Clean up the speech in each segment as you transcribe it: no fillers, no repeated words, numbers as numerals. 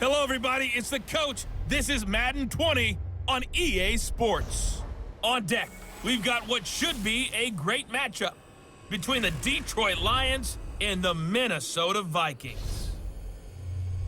Hello, everybody. It's the coach. This is Madden 20 on EA Sports. On deck, we've got what should be a great matchup between the Detroit Lions and the Minnesota Vikings.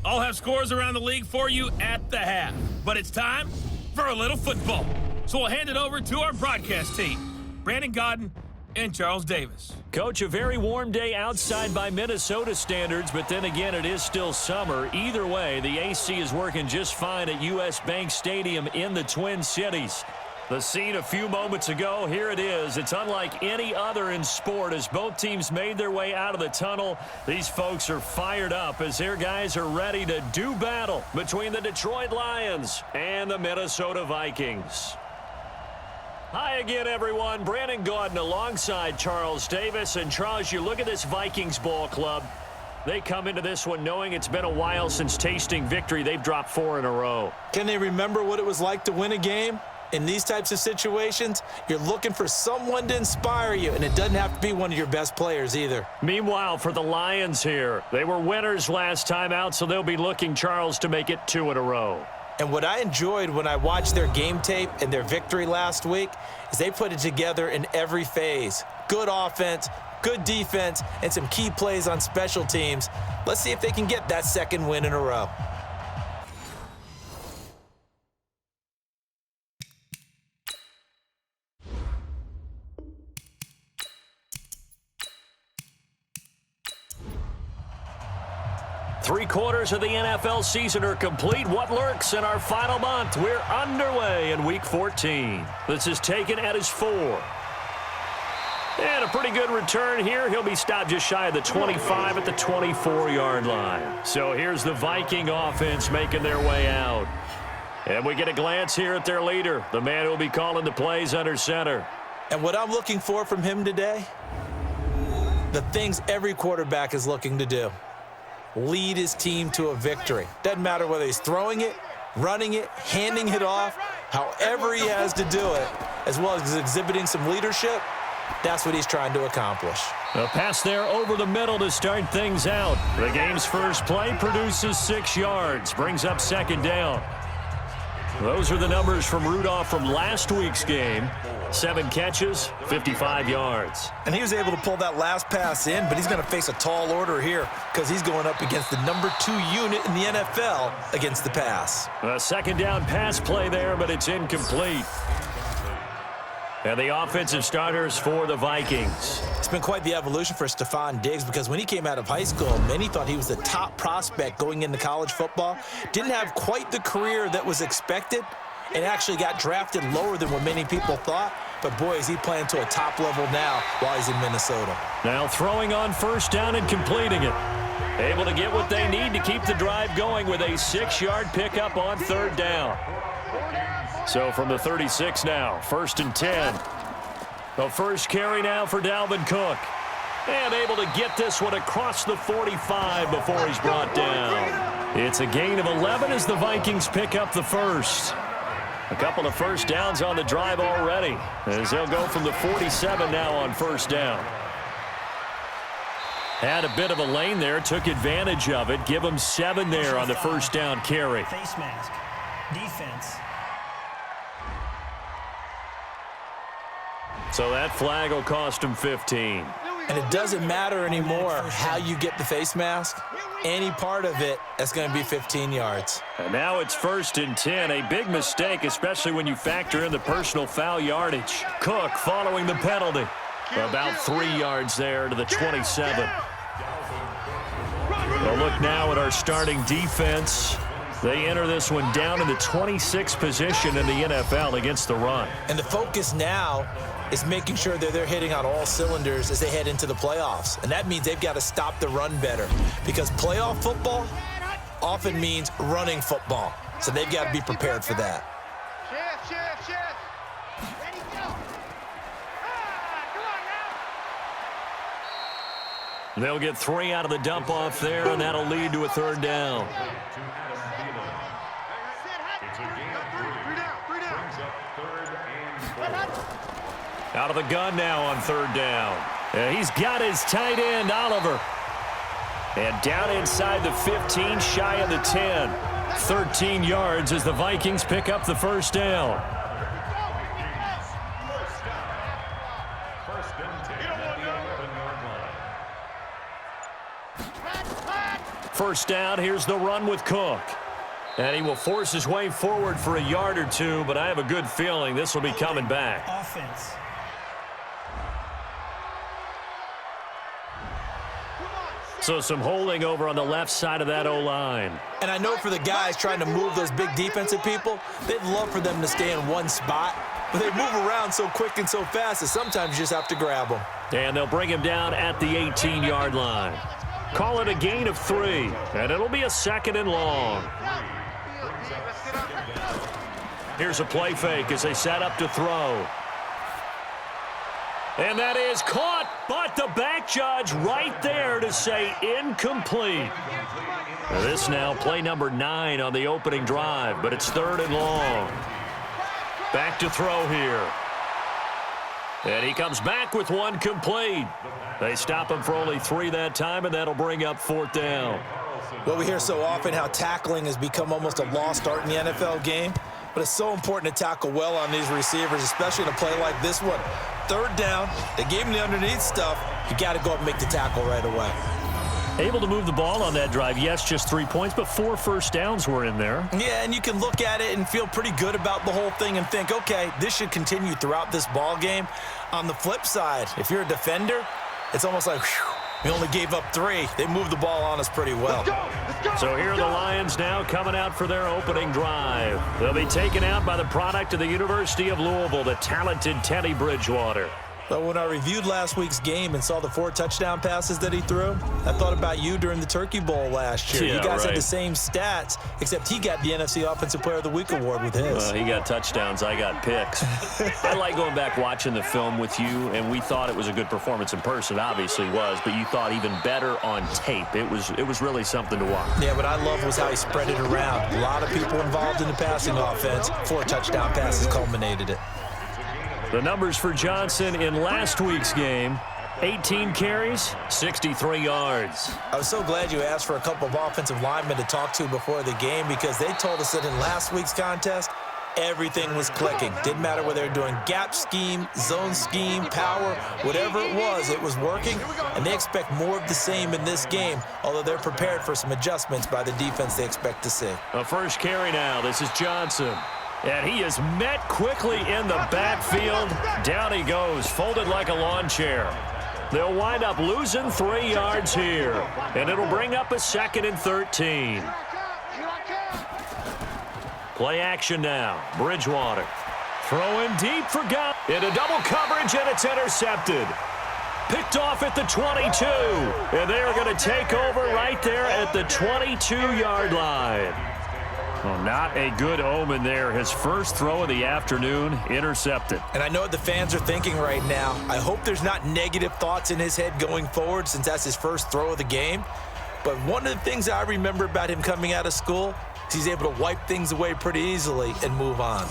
I'll have scores around the league for you at the half, but it's time for a little football. So we'll hand it over to our broadcast team, Brandon Godden and Charles Davis. Coach, a very warm day outside by Minnesota standards, but then again, it is still summer. Either way, the AC is working just fine at U.S. Bank Stadium in the Twin Cities. The scene a few moments ago, here it is. It's unlike any other in sport as both teams made their way out of the tunnel. These folks are fired up as their guys are ready to do battle between the Detroit Lions and the Minnesota Vikings. Hi again, everyone. Brandon Gaudin alongside Charles Davis. And Charles, you look at this Vikings ball club. They come into this one knowing it's been a while since tasting victory. They've dropped 4 in a row. Can they remember what it was like to win a game? In these types of situations, you're looking for someone to inspire you, and it doesn't have to be one of your best players either. Meanwhile, for the Lions here, they were winners last time out, so they'll be looking, Charles, to make it 2 in a row. And what I enjoyed when I watched their game tape and their victory last week is they put it together in every phase. Good offense, good defense, and some key plays on special teams. Let's see if they can get that second win in a row. Three-quarters of the NFL season are complete. What lurks in our final month? We're underway in Week 14. This is taken at his 4. And a pretty good return here. He'll be stopped just shy of the 25 at the 24-yard line. So here's the Viking offense making their way out. And we get a glance here at their leader, the man who will be calling the plays under center. And what I'm looking for from him today, the things every quarterback is looking to do. Lead his team to a victory. Doesn't matter whether he's throwing it, running it, handing it off, however he has to do it, as well as exhibiting some leadership, that's what he's trying to accomplish. A pass there over the middle to start things out. The game's first play produces 6 yards, brings up second down. Those are the numbers from Rudolph from last week's game. 7 catches, 55 yards. And he was able to pull that last pass in, but he's going to face a tall order here because he's going up against the number 2 unit in the NFL against the pass. A second down pass play there, but it's incomplete. And the offensive starters for the Vikings. It's been quite the evolution for Stephon Diggs because when he came out of high school, many thought he was the top prospect going into college football. Didn't have quite the career that was expected and actually got drafted lower than what many people thought. But, boy, is he playing to a top level now while he's in Minnesota. Now throwing on first down and completing it. Able to get what they need to keep the drive going with a 6-yard pickup on third down. So from the 36 now, 1st and 10. The first carry now for Dalvin Cook. And able to get this one across the 45 before he's brought down. It's a gain of 11 as the Vikings pick up the first. A couple of first downs on the drive already, as they'll go from the 47 now on first down. Had a bit of a lane there, took advantage of it. Give him 7 there on the first down carry. Face mask. Defense. So that flag will cost him 15. And it doesn't matter anymore how you get the face mask. Any part of it, that's going to be 15 yards. And now it's 1st and 10. A big mistake, especially when you factor in the personal foul yardage. Cook following the penalty. About 3 yards there to the 27. Well, look now at our starting defense. They enter this one down in the 26th position in the NFL against the run. And the focus now is making sure that they're hitting on all cylinders as they head into the playoffs. And that means they've got to stop the run better because playoff football often means running football. So they've got to be prepared for that. Ready, go. Come on now. They'll get 3 out of the dump off there, and that'll lead to a third down. Out of the gun now on third down. He's got his tight end, Oliver. And down inside the 15, shy of the 10. 13 yards as the Vikings pick up the first down. First down, here's the run with Cook. And he will force his way forward for a yard or two, but I have a good feeling this will be coming back. Offense. So some holding over on the left side of that O-line. And I know for the guys trying to move those big defensive people, they'd love for them to stay in one spot, but they move around so quick and so fast that sometimes you just have to grab them. And they'll bring him down at the 18-yard line. Call it a gain of 3, and it'll be a 2nd and long. Here's a play fake as they set up to throw. And that is caught, but the back judge right there to say incomplete. This now play number 9 on the opening drive, but it's 3rd and long. Back to throw here. And he comes back with one complete. They stop him for only 3 that time, and that'll bring up 4th down. Well, we hear so often how tackling has become almost a lost art in the NFL game, but it's so important to tackle well on these receivers, especially in a play like this one. 3rd down, they gave him the underneath stuff. You got to go up and make the tackle right away. Able to move the ball on that drive. Yes, just 3 points, but 4 first downs were in there. Yeah, and you can look at it and feel pretty good about the whole thing and think, okay, this should continue throughout this ball game. On the flip side, if you're a defender, it's almost like, whew, we only gave up 3. They moved the ball on us pretty well. So here are the Lions now coming out for their opening drive. They'll be taken out by the product of the University of Louisville, the talented Teddy Bridgewater. But when I reviewed last week's game and saw the 4 touchdown passes that he threw, I thought about you during the Turkey Bowl last year. Yeah, you guys right. had the same stats, except he got the NFC Offensive Player of the Week award with his. He got touchdowns, I got picks. I like going back watching the film with you, and we thought it was a good performance in person. It obviously was, but you thought even better on tape. It was really something to watch. Yeah, what I love was how he spread it around. A lot of people involved in the passing offense. 4 touchdown passes culminated it. The numbers for Johnson in last week's game, 18 carries, 63 yards. I was so glad you asked for a couple of offensive linemen to talk to before the game because they told us that in last week's contest, everything was clicking. Didn't matter whether they were doing gap scheme, zone scheme, power, whatever it was working, and they expect more of the same in this game, although they're prepared for some adjustments by the defense they expect to see. A first carry now. This is Johnson. And he is met quickly in the backfield. Down he goes, folded like a lawn chair. They'll wind up losing 3 yards here. And it'll bring up a 2nd and 13. Play action now. Bridgewater. Throwing deep for God. Into double coverage, and it's intercepted. Picked off at the 22. And they are going to take over right there at the 22-yard line. Well, not a good omen there. His first throw of the afternoon intercepted. And I know what the fans are thinking right now. I hope there's not negative thoughts in his head going forward since that's his first throw of the game. But one of the things I remember about him coming out of school is he's able to wipe things away pretty easily and move on.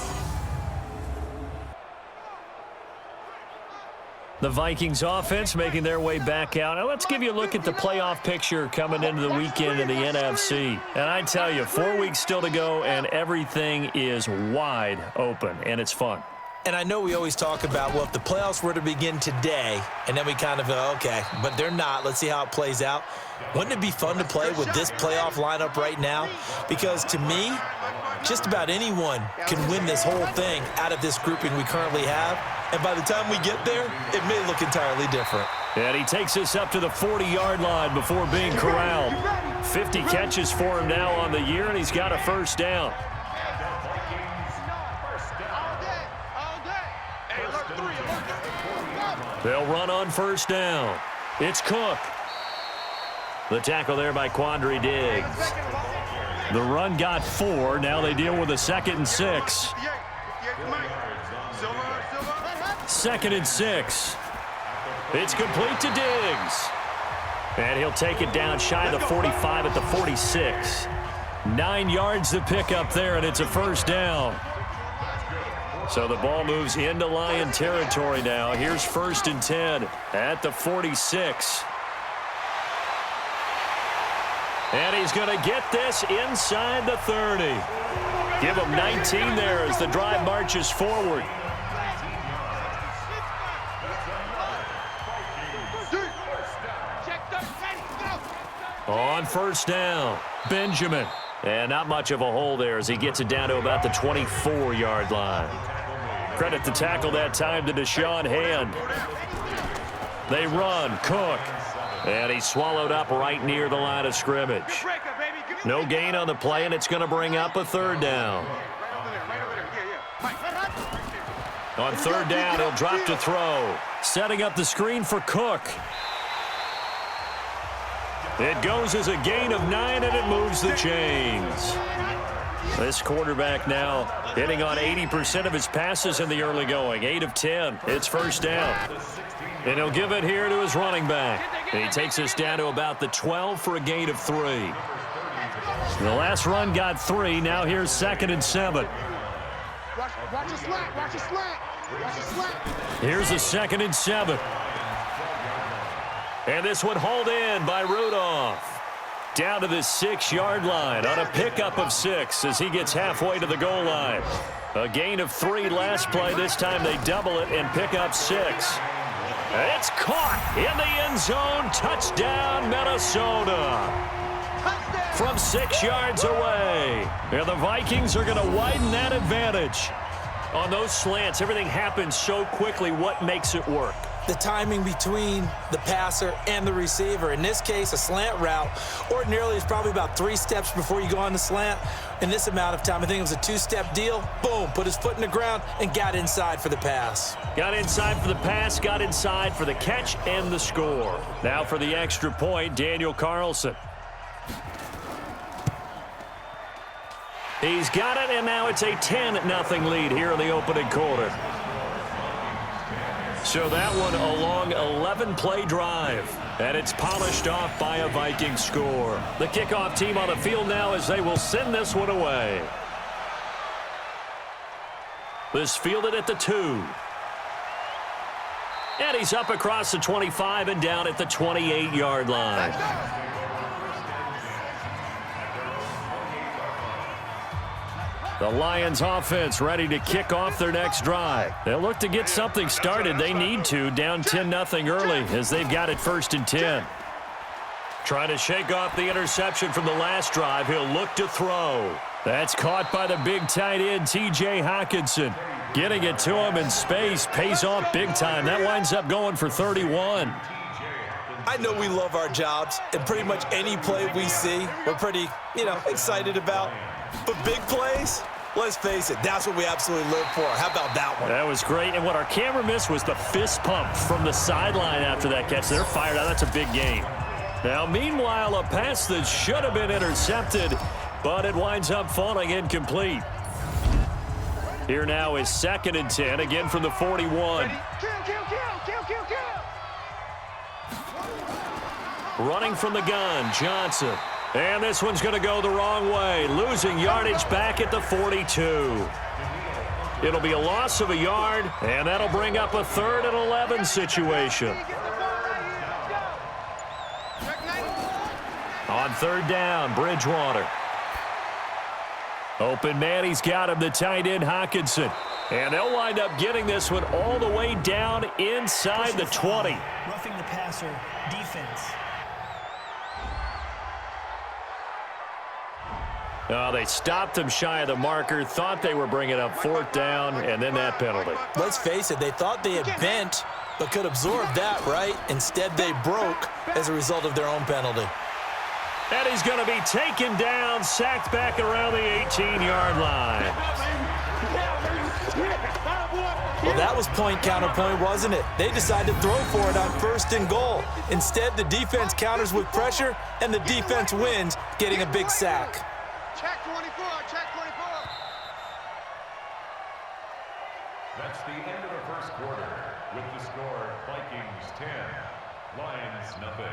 The Vikings offense making their way back out. Now let's give you a look at the playoff picture coming into the weekend in the NFC. And I tell you, 4 weeks still to go, and everything is wide open, and it's fun. And I know we always talk about, well, if the playoffs were to begin today, and then we kind of go, okay, but they're not. Let's see how it plays out. Wouldn't it be fun to play with this playoff lineup right now? Because to me, just about anyone can win this whole thing out of this grouping we currently have. And by the time we get there, it may look entirely different. And he takes us up to the 40-yard line before being corralled. 50 catches for him now on the year, and he's got a first down. They'll run on first down. It's Cook. The tackle there by Quandre Diggs. The run got 4. Now they deal with a 2nd and 6. 2nd and 6. It's complete to Diggs. And he'll take it down shy of the 45 at the 46. 9 yards to pick up there, and it's a first down. So the ball moves into Lion territory now. Here's 1st and 10 at the 46. And he's going to get this inside the 30. Give him 19 there as the drive marches forward. On first down, Benjamin. And not much of a hole there as he gets it down to about the 24-yard line. Credit the tackle that time to Deshaun Hand. They run, Cook. And he's swallowed up right near the line of scrimmage. No gain on the play, and it's going to bring up a third down. On third down, he'll drop to throw. Setting up the screen for Cook. It goes as a gain of 9, and it moves the chains. This quarterback now hitting on 80% of his passes in the early going. 8 of 10. It's first down. And he'll give it here to his running back. And he takes us down to about the 12 for a gain of 3. The last run got 3. Now here's 2nd and 7. Watch your slant. Watch your slant. Watch your slant. Here's a 2nd and 7. And this one hauled in by Rudolph. Down to the 6-yard line on a pickup of 6 as he gets halfway to the goal line. A gain of 3 last play. This time they double it and pick up 6. It's caught in the end zone. Touchdown, Minnesota. From 6 yards away. And the Vikings are going to widen that advantage. On those slants, everything happens so quickly. What makes it work? The timing between the passer and the receiver. In this case, a slant route ordinarily is probably about 3 steps before you go on the slant. In this amount of time, I think it was a 2-step deal. Boom, put his foot in the ground and got inside for the pass. Got inside for the pass, got inside for the catch and the score. Now for the extra point, Daniel Carlson. He's got it, and now it's a 10-0 lead here in the opening quarter. So that one a long 11-play drive, and it's polished off by a Viking score. The kickoff team on the field now as they will send this one away. This fielded at the 2. And he's up across the 25 and down at the 28-yard line. The Lions offense ready to kick off their next drive. They'll look to get something started. They need to, down 10-0 early as they've got it 1st and 10. Trying to shake off the interception from the last drive. He'll look to throw. That's caught by the big tight end, T.J. Hockenson. Getting it to him in space pays off big time. That winds up going for 31. I know we love our jobs, and pretty much any play we see, we're pretty, excited about. But big plays, let's face it, that's what we absolutely live for. How about that one? That was great. And what our camera missed was the fist pump from the sideline after that catch. They're fired out. That's a big gain. Now, meanwhile, a pass that should have been intercepted, but it winds up falling incomplete. Here now is 2nd and 10, again from the 41. Kill. Running from the gun, Johnson. And this one's going to go the wrong way, losing yardage back at the 42. It'll be a loss of a yard, and that'll bring up a 3rd and 11 situation. On 3rd down, Bridgewater. Open man, he's got him, the tight end, Hockenson. And they'll wind up getting this one all the way down inside the 20. Roughing the passer, defense. They stopped him shy of the marker, thought they were bringing up 4th down, and then that penalty. Let's face it, they thought they had bent, but could absorb that, right? Instead, they broke as a result of their own penalty. And he's going to be taken down, sacked back around the 18-yard line. Well, that was point counterpoint, wasn't it? They decided to throw for it on 1st and goal. Instead, the defense counters with pressure, and the defense wins, getting a big sack. Check 24. That's the end of the first quarter with the score Vikings 10, Lions nothing.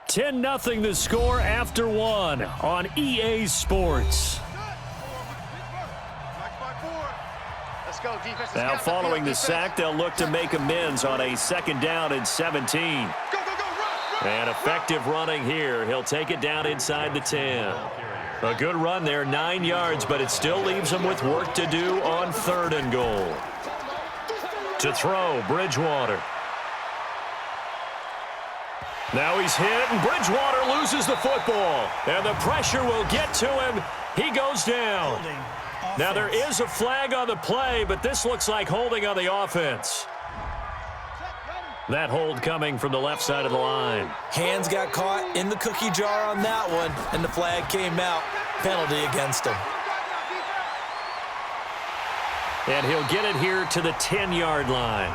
10-0 the score after 1 on EA Sports. Let's go, defense. Now following the sack, they'll look to make amends on a 2nd down and 17. Go, run. And effective running here. He'll take it down inside the 10. A good run there, 9 yards, but it still leaves him with work to do on 3rd and goal. To throw, Bridgewater. Now he's hit, and Bridgewater loses the football. And the pressure will get to him. He goes down. Now there is a flag on the play, but this looks like holding on the offense. That hold coming from the left side of the line. Hands got caught in the cookie jar on that one, and the flag came out. Penalty against him. And he'll get it here to the 10-yard line.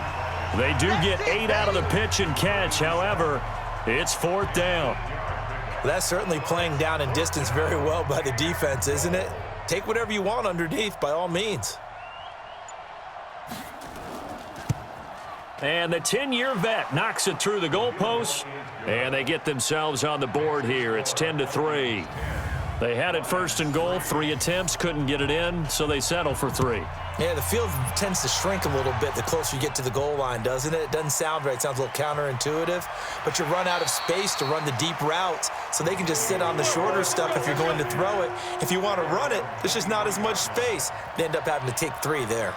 They do get 8 out of the pitch and catch. However, it's 4th down. That's certainly playing down and distance very well by the defense, isn't it? Take whatever you want underneath, by all means. And the 10-year vet knocks it through the goalpost, and they get themselves on the board here. It's 10-3. They had it 1st and goal, 3 attempts, couldn't get it in, so they settle for 3. Yeah, the field tends to shrink a little bit the closer you get to the goal line, doesn't it? It doesn't sound right. It sounds a little counterintuitive, but you run out of space to run the deep routes, so they can just sit on the shorter stuff if you're going to throw it. If you want to run it, there's just not as much space. They end up having to take 3 there.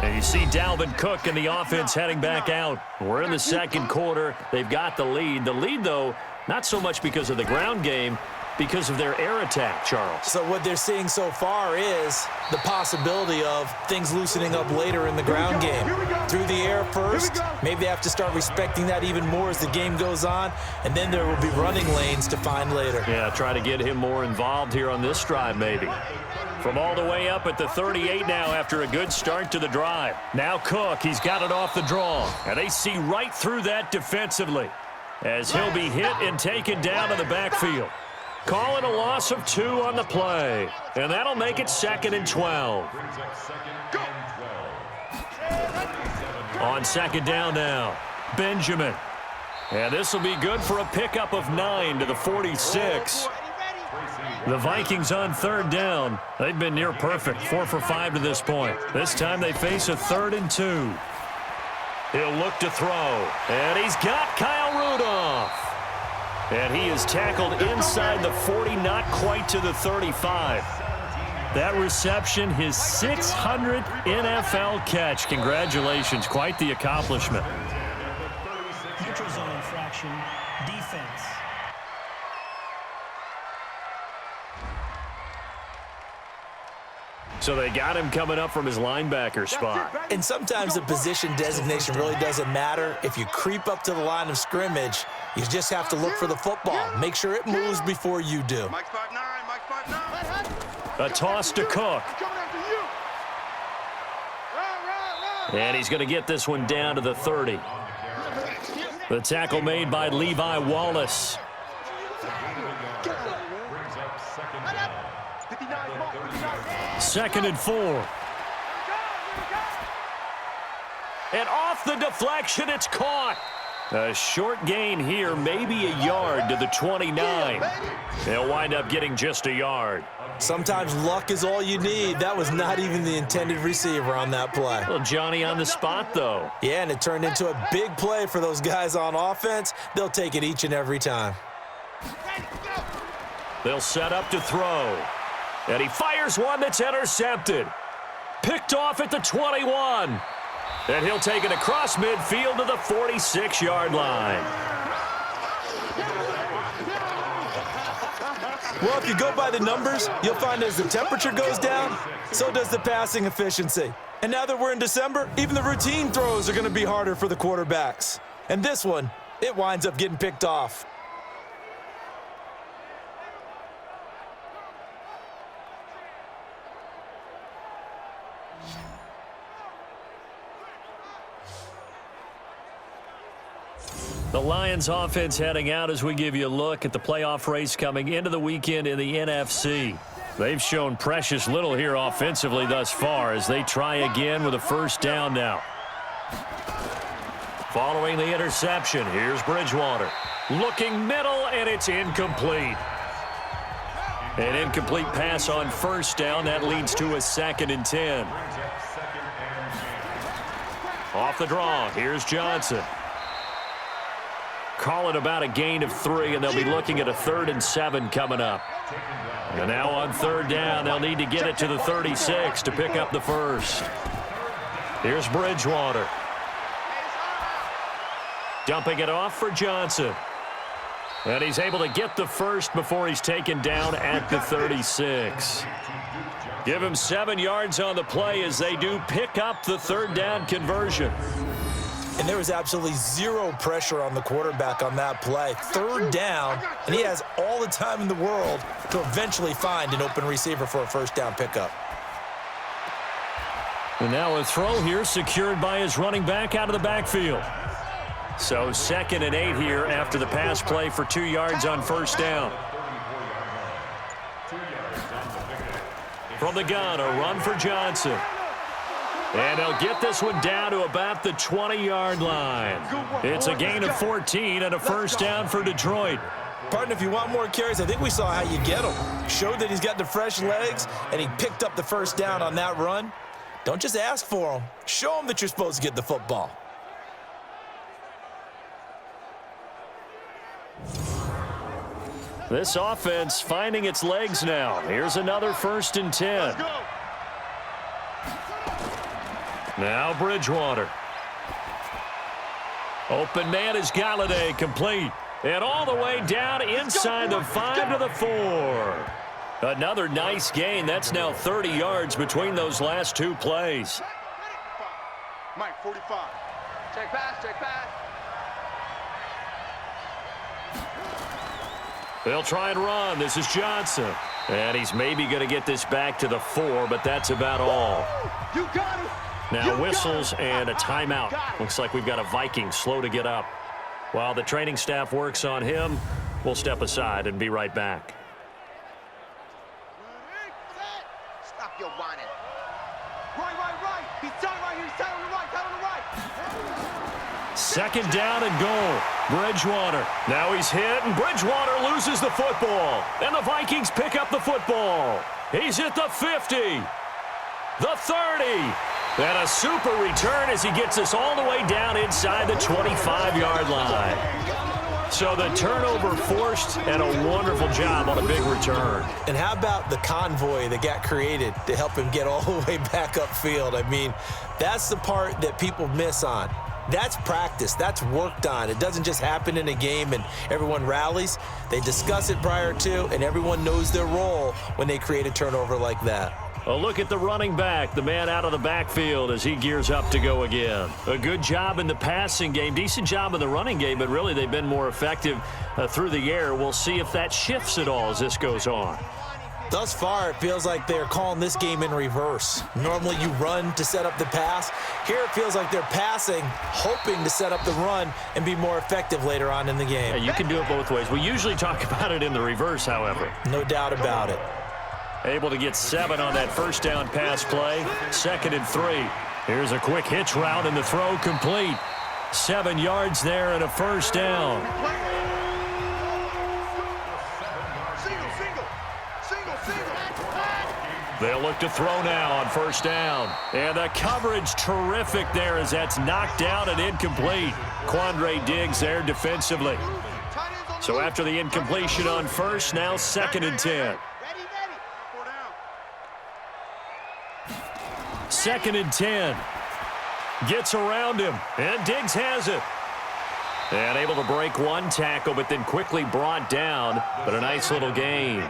And you see Dalvin Cook and the offense heading back out. We're in the 2nd quarter. They've got the lead. The lead, though, not so much because of the ground game, because of their air attack, Charles. So what they're seeing so far is the possibility of things loosening up later in the ground game. Through the air first, maybe they have to start respecting that even more as the game goes on, and then there will be running lanes to find later. Yeah, try to get him more involved here on this drive, maybe. From all the way up at the 38 now after a good start to the drive. Now Cook, he's got it off the draw, and they see right through that defensively as he'll be hit and taken down in the backfield. Call it a loss of 2 on the play, and that'll make it 2nd and 12. On 2nd down now, Benjamin. And this will be good for a pickup of 9 to the 46. The Vikings on 3rd down. They've been near perfect, 4 for 5 to this point. This time they face a 3rd and 2. He'll look to throw, and he's got Kyle Rudolph. And he is tackled inside the 40, not quite to the 35. That reception, his 600th NFL catch. Congratulations, quite the accomplishment. Neutral zone infraction, defense. So they got him coming up from his linebacker spot. And sometimes the position designation really doesn't matter. If you creep up to the line of scrimmage, you just have to look for the football. Make sure it moves before you do. A toss to Cook. And he's going to get this one down to the 30. The tackle made by Levi Wallace. Second and 4. And off the deflection, it's caught. A short gain here, maybe a yard to the 29. They'll wind up getting just a yard. Sometimes luck is all you need. That was not even the intended receiver on that play. Well, Johnny on the spot, though. Yeah, and it turned into a big play for those guys on offense. They'll take it each and every time. They'll set up to throw. And he fires one that's intercepted. Picked off at the 21. And he'll take it across midfield to the 46-yard line. Well, if you go by the numbers, you'll find as the temperature goes down, so does the passing efficiency. And now that we're in December, even the routine throws are going to be harder for the quarterbacks. And this one, it winds up getting picked off. The Lions offense heading out as we give you a look at the playoff race coming into the weekend in the NFC. They've shown precious little here offensively thus far as they try again with a first down now. Following the interception, here's Bridgewater. Looking middle, and it's incomplete. An incomplete pass on first down. That leads to a 2nd and 10. Off the draw, here's Johnson. Call it about a gain of 3, and they'll be looking at a 3rd and 7 coming up. And now on 3rd down, they'll need to get it to the 36 to pick up the first. Here's Bridgewater. Dumping it off for Johnson. And he's able to get the first before he's taken down at the 36. Give him 7 yards on the play as they do pick up the 3rd down conversion. And there was absolutely zero pressure on the quarterback on that play. 3rd down, and he has all the time in the world to eventually find an open receiver for a 1st down pickup. And now a throw here secured by his running back out of the backfield. So 2nd and 8 here after the pass play for 2 yards on 1st down. From the gun, a run for Johnson. And they'll get this one down to about the 20-yard line. It's a gain of 14 and a 1st down for Detroit. Partner, if you want more carries, I think we saw how you get him. Showed that he's got the fresh legs, and he picked up the 1st down on that run. Don't just ask for him. Show him that you're supposed to get the football. This offense finding its legs now. Here's another 1st and 10. Now Bridgewater. Open man is Galladay, complete. And all the way down inside the 5 to the 4. Another nice gain. That's now 30 yards between those last 2 plays. Mike, 45. Check pass, check pass. They'll try and run. This is Johnson. And he's maybe going to get this back to the 4, but that's about all. You got it. Now whistles and a timeout. Looks like we've got a Viking slow to get up. While the training staff works on him, we'll step aside and be right back. Stop your whining. Right. He's tight right here. He's tight on the right. Tight on the right. 2nd down and goal. Bridgewater. Now he's hit, and Bridgewater loses the football. And the Vikings pick up the football. He's at the 50. The 30. And a super return as he gets us all the way down inside the 25-yard line. So the turnover forced and a wonderful job on a big return. And how about the convoy that got created to help him get all the way back upfield? I mean, that's the part that people miss on. That's practice. That's worked on. It doesn't just happen in a game and everyone rallies. They discuss it prior to, and everyone knows their role when they create a turnover like that. A look at the running back, the man out of the backfield as he gears up to go again. A good job in the passing game, decent job in the running game, but really they've been more effective through the air. We'll see if that shifts at all as this goes on. Thus far, it feels like they're calling this game in reverse. Normally you run to set up the pass. Here it feels like they're passing, hoping to set up the run and be more effective later on in the game. Yeah, you can do it both ways. We usually talk about it in the reverse, however. No doubt about it. Able to get 7 on that 1st down pass play. 2nd and 3. Here's a quick hitch route and the throw complete. 7 yards there and a 1st down. They'll look to throw now on 1st down. And the coverage terrific there as that's knocked down and incomplete. Quandre Diggs there defensively. So after the incompletion on 1st, now 2nd and 10. 2nd and 10. Gets around him, and Diggs has it. And able to break 1 tackle, but then quickly brought down. But a nice little gain.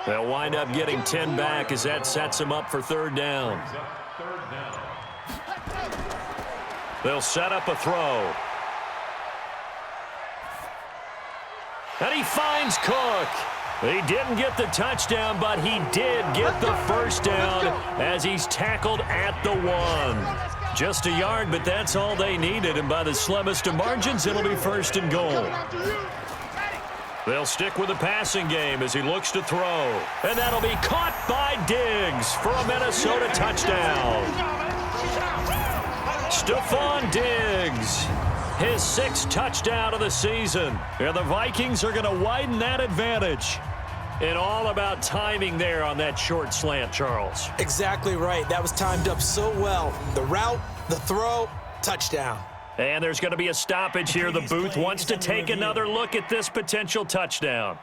They'll wind up getting 10 back as that sets them up for 3rd down. They'll set up a throw. And he finds Cook. He didn't get the touchdown, but he did get the 1st down as he's tackled at the 1. Just a yard, but that's all they needed, and by the slimmest of margins, it'll be 1st and goal. They'll stick with the passing game as he looks to throw, and that'll be caught by Diggs for a Minnesota touchdown. Stephon Diggs, his 6th touchdown of the season, and the Vikings are going to widen that advantage. And all about timing there on that short slant, Charles. Exactly right. That was timed up so well. The route, the throw, touchdown. And there's going to be a stoppage here. The booth wants to take another look at this potential touchdown.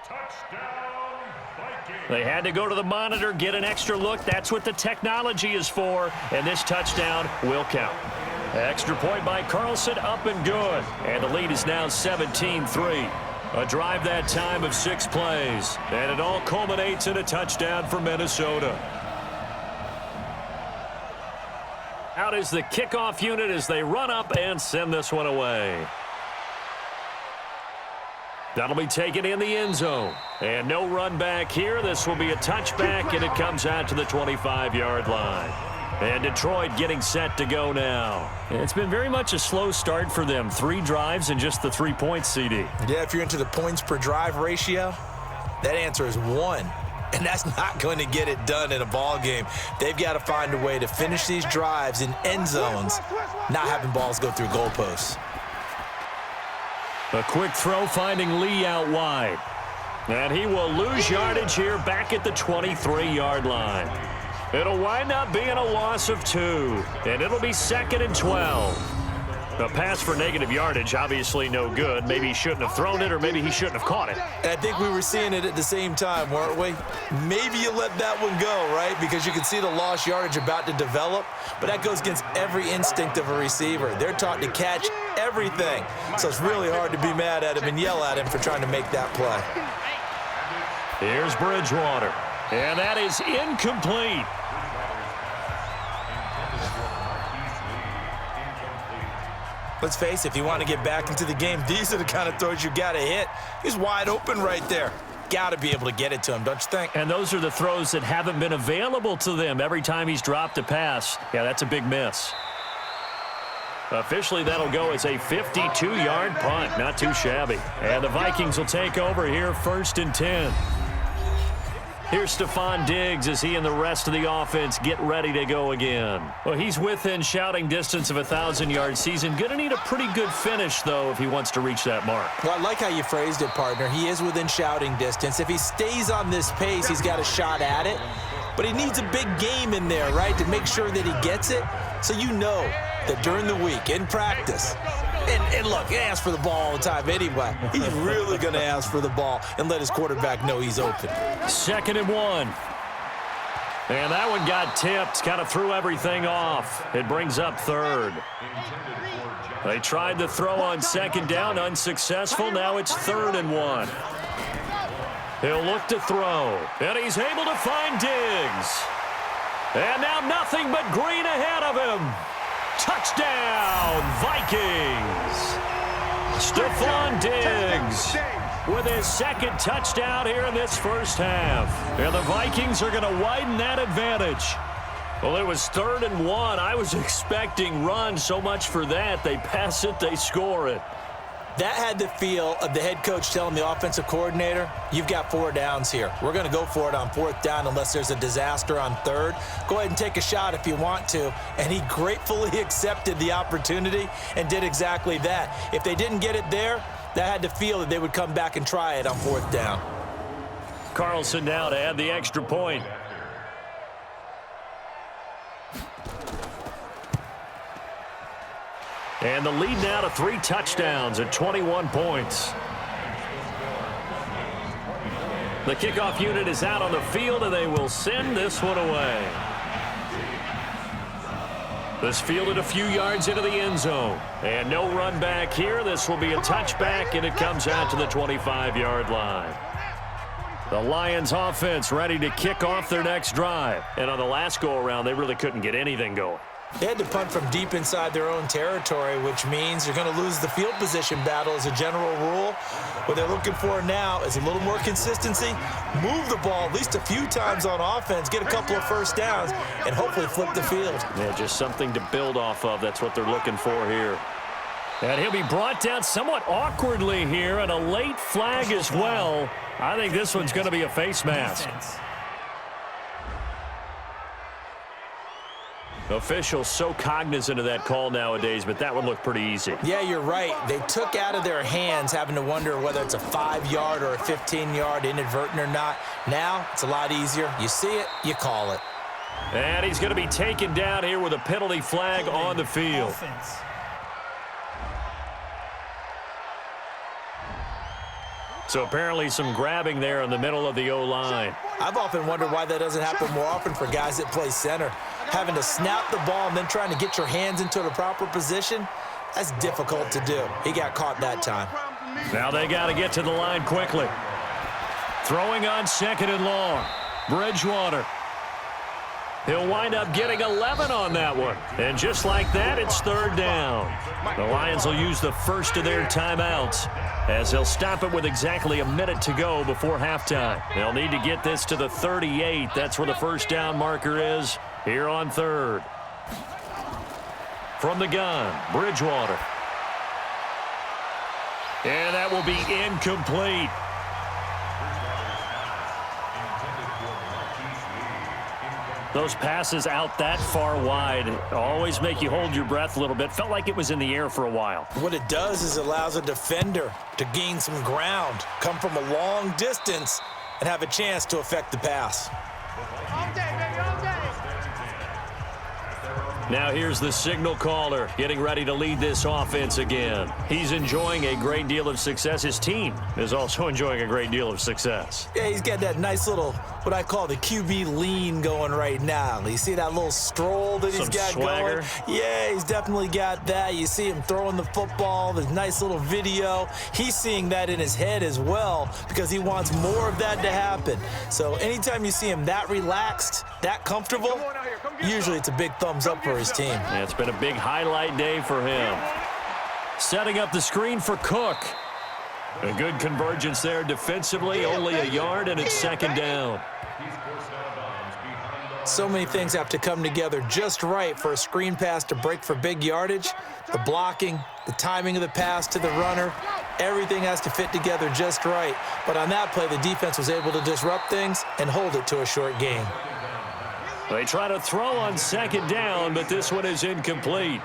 Touchdown, Vikings. They had to go to the monitor, get an extra look. That's what the technology is for, and this touchdown will count. Extra point by Carlson, up and good. And the lead is now 17-3. A drive that time of 6 plays, and it all culminates in a touchdown for Minnesota. Out is the kickoff unit as they run up and send this one away. That'll be taken in the end zone. And no run back here. This will be a touchback, and it comes out to the 25-yard line. And Detroit getting set to go now. It's been very much a slow start for them. 3 drives and just the 3 points, CD. Yeah, if you're into the points per drive ratio, that answer is 1. And that's not going to get it done in a ball game. They've got to find a way to finish these drives in end zones, not having balls go through goalposts. A quick throw finding Lee out wide. And he will lose yardage here back at the 23-yard line. It'll wind up being a loss of 2. And it'll be 2nd and 12. A pass for negative yardage, obviously no good. Maybe he shouldn't have thrown it, or maybe he shouldn't have caught it. I think we were seeing it at the same time, weren't we? Maybe you let that one go, right? Because you can see the lost yardage about to develop, but that goes against every instinct of a receiver. They're taught to catch everything. So it's really hard to be mad at him and yell at him for trying to make that play. Here's Bridgewater. And that is incomplete. Let's face it, if you want to get back into the game, these are the kind of throws you got to hit. He's wide open right there. Got to be able to get it to him, don't you think? And those are the throws that haven't been available to them every time he's dropped a pass. Yeah, that's a big miss. Officially, that'll go as a 52-yard punt. Not too shabby. And the Vikings will take over here, 1st and 10. Here's Stephon Diggs as he and the rest of the offense get ready to go again. Well, he's within shouting distance of a 1,000-yard season. Going to need a pretty good finish, though, if he wants to reach that mark. Well, I like how you phrased it, partner. He is within shouting distance. If he stays on this pace, he's got a shot at it. But he needs a big game in there, right, to make sure that he gets it. So you know that during the week, in practice, and look, he asks for the ball all the time anyway. He's really going to ask for the ball and let his quarterback know he's open. 2nd and 1. And that one got tipped, kind of threw everything off. It brings up 3rd. They tried the throw on 2nd down, unsuccessful. Now it's 3rd and 1. He'll look to throw, and he's able to find Diggs. And now nothing but green ahead of him. Touchdown, Vikings! Stephon Diggs with his 2nd touchdown here in this first half. And the Vikings are going to widen that advantage. Well, it was 3rd and 1. I was expecting run, so much for that. They pass it, they score it. That had the feel of the head coach telling the offensive coordinator, you've got 4 downs here. We're going to go for it on 4th down unless there's a disaster on 3rd. Go ahead and take a shot if you want to. And he gratefully accepted the opportunity and did exactly that. If they didn't get it there, that had the feel that they would come back and try it on 4th down. Carlson now to add the extra point. And the lead now to 3 touchdowns at 21 points. The kickoff unit is out on the field, and they will send this one away. This fielded a few yards into the end zone. And no run back here. This will be a touchback, and it comes out to the 25-yard line. The Lions offense ready to kick off their next drive. And on the last go-around, they really couldn't get anything going. They had to punt from deep inside their own territory, which means you're going to lose the field position battle as a general rule. What they're looking for now is a little more consistency, move the ball at least a few times on offense, get a couple of first downs, and hopefully flip the field. Yeah, just something to build off of. That's what they're looking for here. And he'll be brought down somewhat awkwardly here, and a late flag as well. I think this one's going to be a face mask. Defense. Officials so cognizant of that call nowadays, but that would look pretty easy. Yeah, you're right. They took out of their hands having to wonder whether it's a 5-yard or a 15-yard, inadvertent or not. Now, it's a lot easier. You see it, you call it. And he's going to be taken down here with a penalty flag on the field. Offense. So apparently some grabbing there in the middle of the O-line. I've often wondered why that doesn't happen more often for guys that play center. Having to snap the ball and then trying to get your hands into the proper position, that's difficult to do. He got caught that time. Now they got to get to the line quickly. Throwing on 2nd and long. Bridgewater. He'll wind up getting 11 on that one. And just like that, it's 3rd down. The Lions will use the first of their timeouts as they'll stop it with exactly a minute to go before halftime. They'll need to get this to the 38. That's where the first down marker is here on 3rd. From the gun, Bridgewater. And that will be incomplete. Those passes out that far wide always make you hold your breath a little bit. Felt like it was in the air for a while. What it does is it allows a defender to gain some ground, come from a long distance, and have a chance to affect the pass. All day, baby, all day. Now here's the signal caller getting ready to lead this offense again. He's enjoying a great deal of success. His team is also enjoying a great deal of success. Yeah, he's got that nice little, what I call the QB lean going right now. You see that little stroll that he's got swagger. going? Yeah, he's definitely got that. You see him throwing the football, the nice little video. He's seeing that in his head as well because he wants more of that to happen. So anytime you see him that relaxed, that comfortable, usually it's a big thumbs up for his team. Yeah, it's been a big highlight day for him. Setting up the screen for Cook. A good convergence there defensively, only a yard, and it's 2nd down. So many things have to come together just right for a screen pass to break for big yardage. The blocking, the timing of the pass to the runner, everything has to fit together just right. But on that play, the defense was able to disrupt things and hold it to a short gain. They try to throw on 2nd down, but this one is incomplete.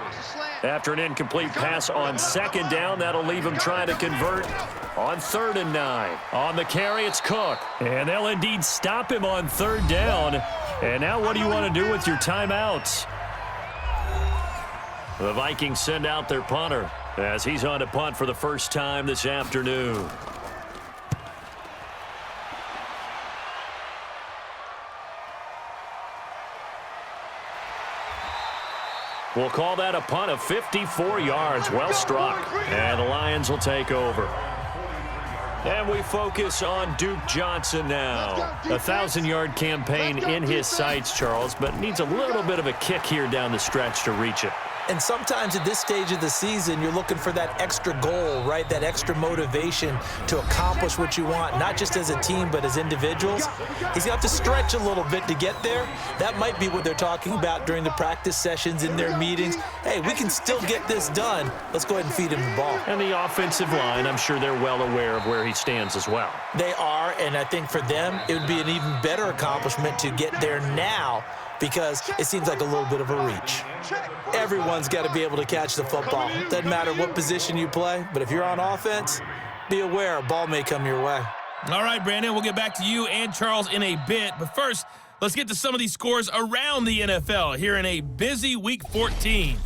After an incomplete pass on 2nd down, that'll leave him trying to convert on 3rd and 9. On the carry, it's Cook. And they'll indeed stop him on 3rd down. And now what do you want to do with your timeouts? The Vikings send out their punter as he's on to punt for the first time this afternoon. We'll call that a punt of 54 yards. Well struck. And the Lions will take over. And we focus on Duke Johnson now. A 1,000-yard campaign in his sights, Charles, but needs a little bit of a kick here down the stretch to reach it. And sometimes at this stage of the season, you're looking for that extra goal, right? That extra motivation to accomplish what you want, not just as a team, but as individuals. He's got to stretch a little bit to get there. That might be what they're talking about during the practice sessions in their meetings. Hey, we can still get this done. Let's go ahead and feed him the ball. And the offensive line, I'm sure they're well aware of where he stands as well. They are, and I think for them, it would be an even better accomplishment to get there now because it seems like a little bit of a reach. Everyone's got to be able to catch the football. Doesn't matter what position you play, but if you're on offense, be aware a ball may come your way. All right, Brandon, we'll get back to you and Charles in a bit. But first, let's get to some of these scores around the NFL here in a busy Week 14.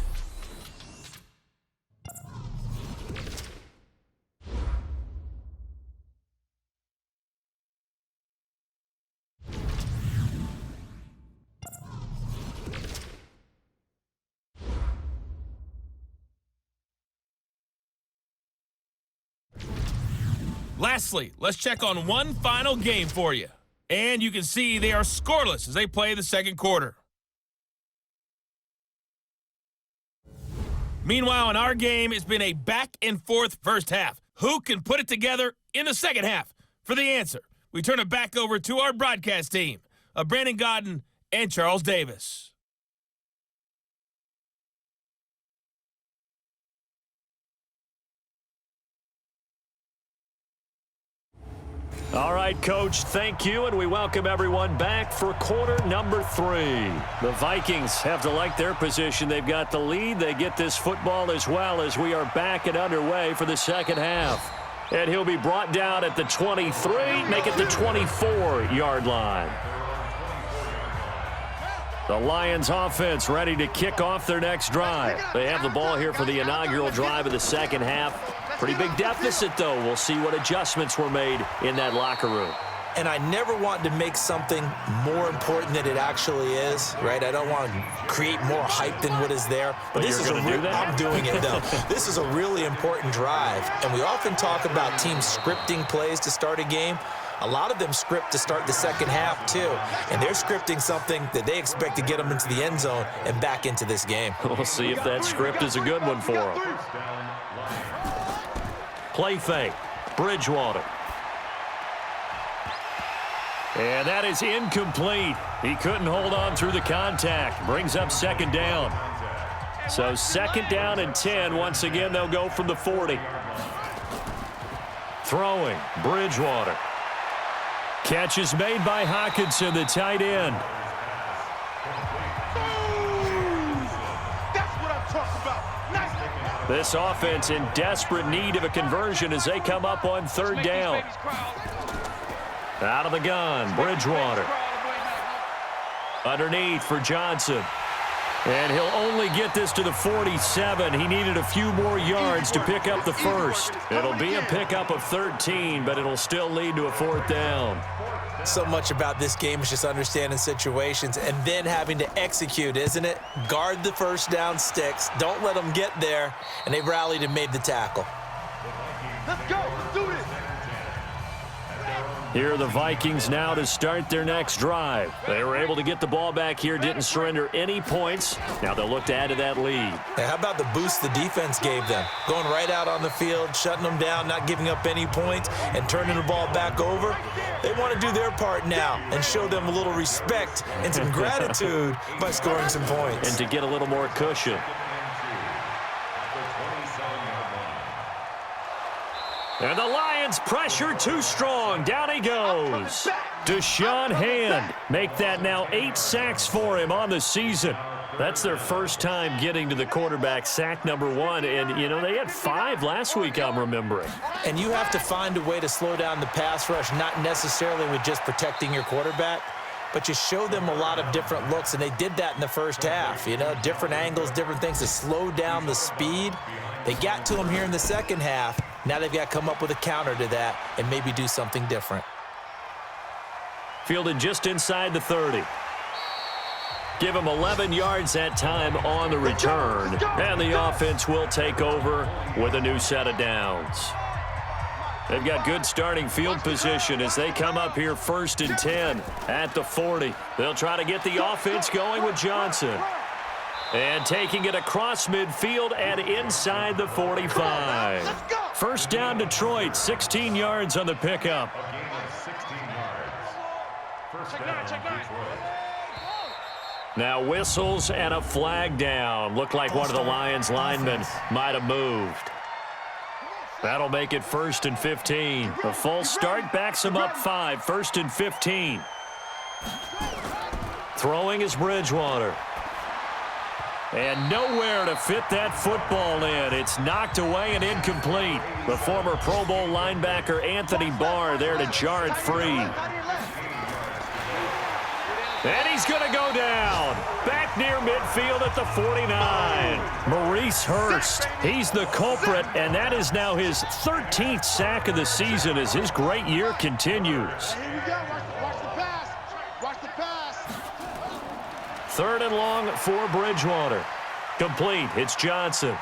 Lastly, let's check on one final game for you. And you can see they are scoreless as they play the second quarter. Meanwhile, in our game, it's been a back-and-forth first half. Who can put it together in the second half? For the answer, we turn it back over to our broadcast team of Brandon Godden and Charles Davis. All right, Coach, thank you, and we welcome everyone back for quarter number 3. The Vikings have to like their position. They've got the lead. They get this football as well as we are back and underway for the second half. And he'll be brought down at the 23, make it the 24-yard line. The Lions offense ready to kick off their next drive. They have the ball here for the inaugural drive of the second half. Pretty big deficit, though. We'll see what adjustments were made in that locker room. And I never want to make something more important than it actually is, right? I don't want to create more hype than what is there. But this is I'm doing it, though. This is a really important drive. And we often talk about teams scripting plays to start a game. A lot of them script to start the second half, too. And they're scripting something that they expect to get them into the end zone and back into this game. We'll see if that script is a good one for them. Play fake. Bridgewater. And that is incomplete. He couldn't hold on through the contact. Brings up second down. So second down and 10. Once again, they'll go from the 40. Throwing. Bridgewater. Catch is made by Hockenson, the tight end. That's what I'm talking about. Nice. This offense in desperate need of a conversion as they come up on third down. Out of the gun, Bridgewater. Underneath for Johnson. And he'll only get this to the 47. He needed a few more yards to pick up the first. It'll be a pickup of 13, but it'll still lead to a fourth down. So much about this game is just understanding situations and then having to execute, isn't it? Guard the first down sticks. Don't let them get there. And they rallied and made the tackle. Let's go. Let's do this. Here are the Vikings now to start their next drive. They were able to get the ball back here, didn't surrender any points. Now they'll look to add to that lead. Hey, how about the boost the defense gave them? Going right out on the field, shutting them down, not giving up any points, and turning the ball back over. They want to do their part now and show them a little respect and some gratitude by scoring some points. And to get a little more cushion. And the Lions pressure too strong. Down he goes. Deshaun Hand. Make that now 8 sacks for him on the season. That's their first time getting to the quarterback, sack number 1. And, you know, they had 5 last week, I'm remembering. And you have to find a way to slow down the pass rush, not necessarily with just protecting your quarterback, but you show them a lot of different looks, and they did that in the first half. You know, different angles, different things to slow down the speed. They got to him here in the second half. Now they've got to come up with a counter to that and maybe do something different. Fielded just inside the 30. Give him 11 yards that time on the return. And the offense will take over with a new set of downs. They've got good starting field position as they come up here first and 10 at the 40. They'll try to get the offense going with Johnson. And taking it across midfield and inside the 45. First down Detroit, 16 yards on the pickup. Now whistles and a flag down. Looked like one of the Lions linemen might have moved. That'll make it first and 15. A false start backs him up 5. First and 15. Throwing is Bridgewater. And nowhere to fit that football in. It's knocked away and incomplete. The former Pro Bowl linebacker Anthony Barr there to jar it free. And he's going to go down. Back near midfield at the 49. Maurice Hurst, he's the culprit, and that is now his 13th sack of the season as his great year continues. Here we go. Watch the pass. Watch the pass. Third and long for Bridgewater. Complete. It's Johnson.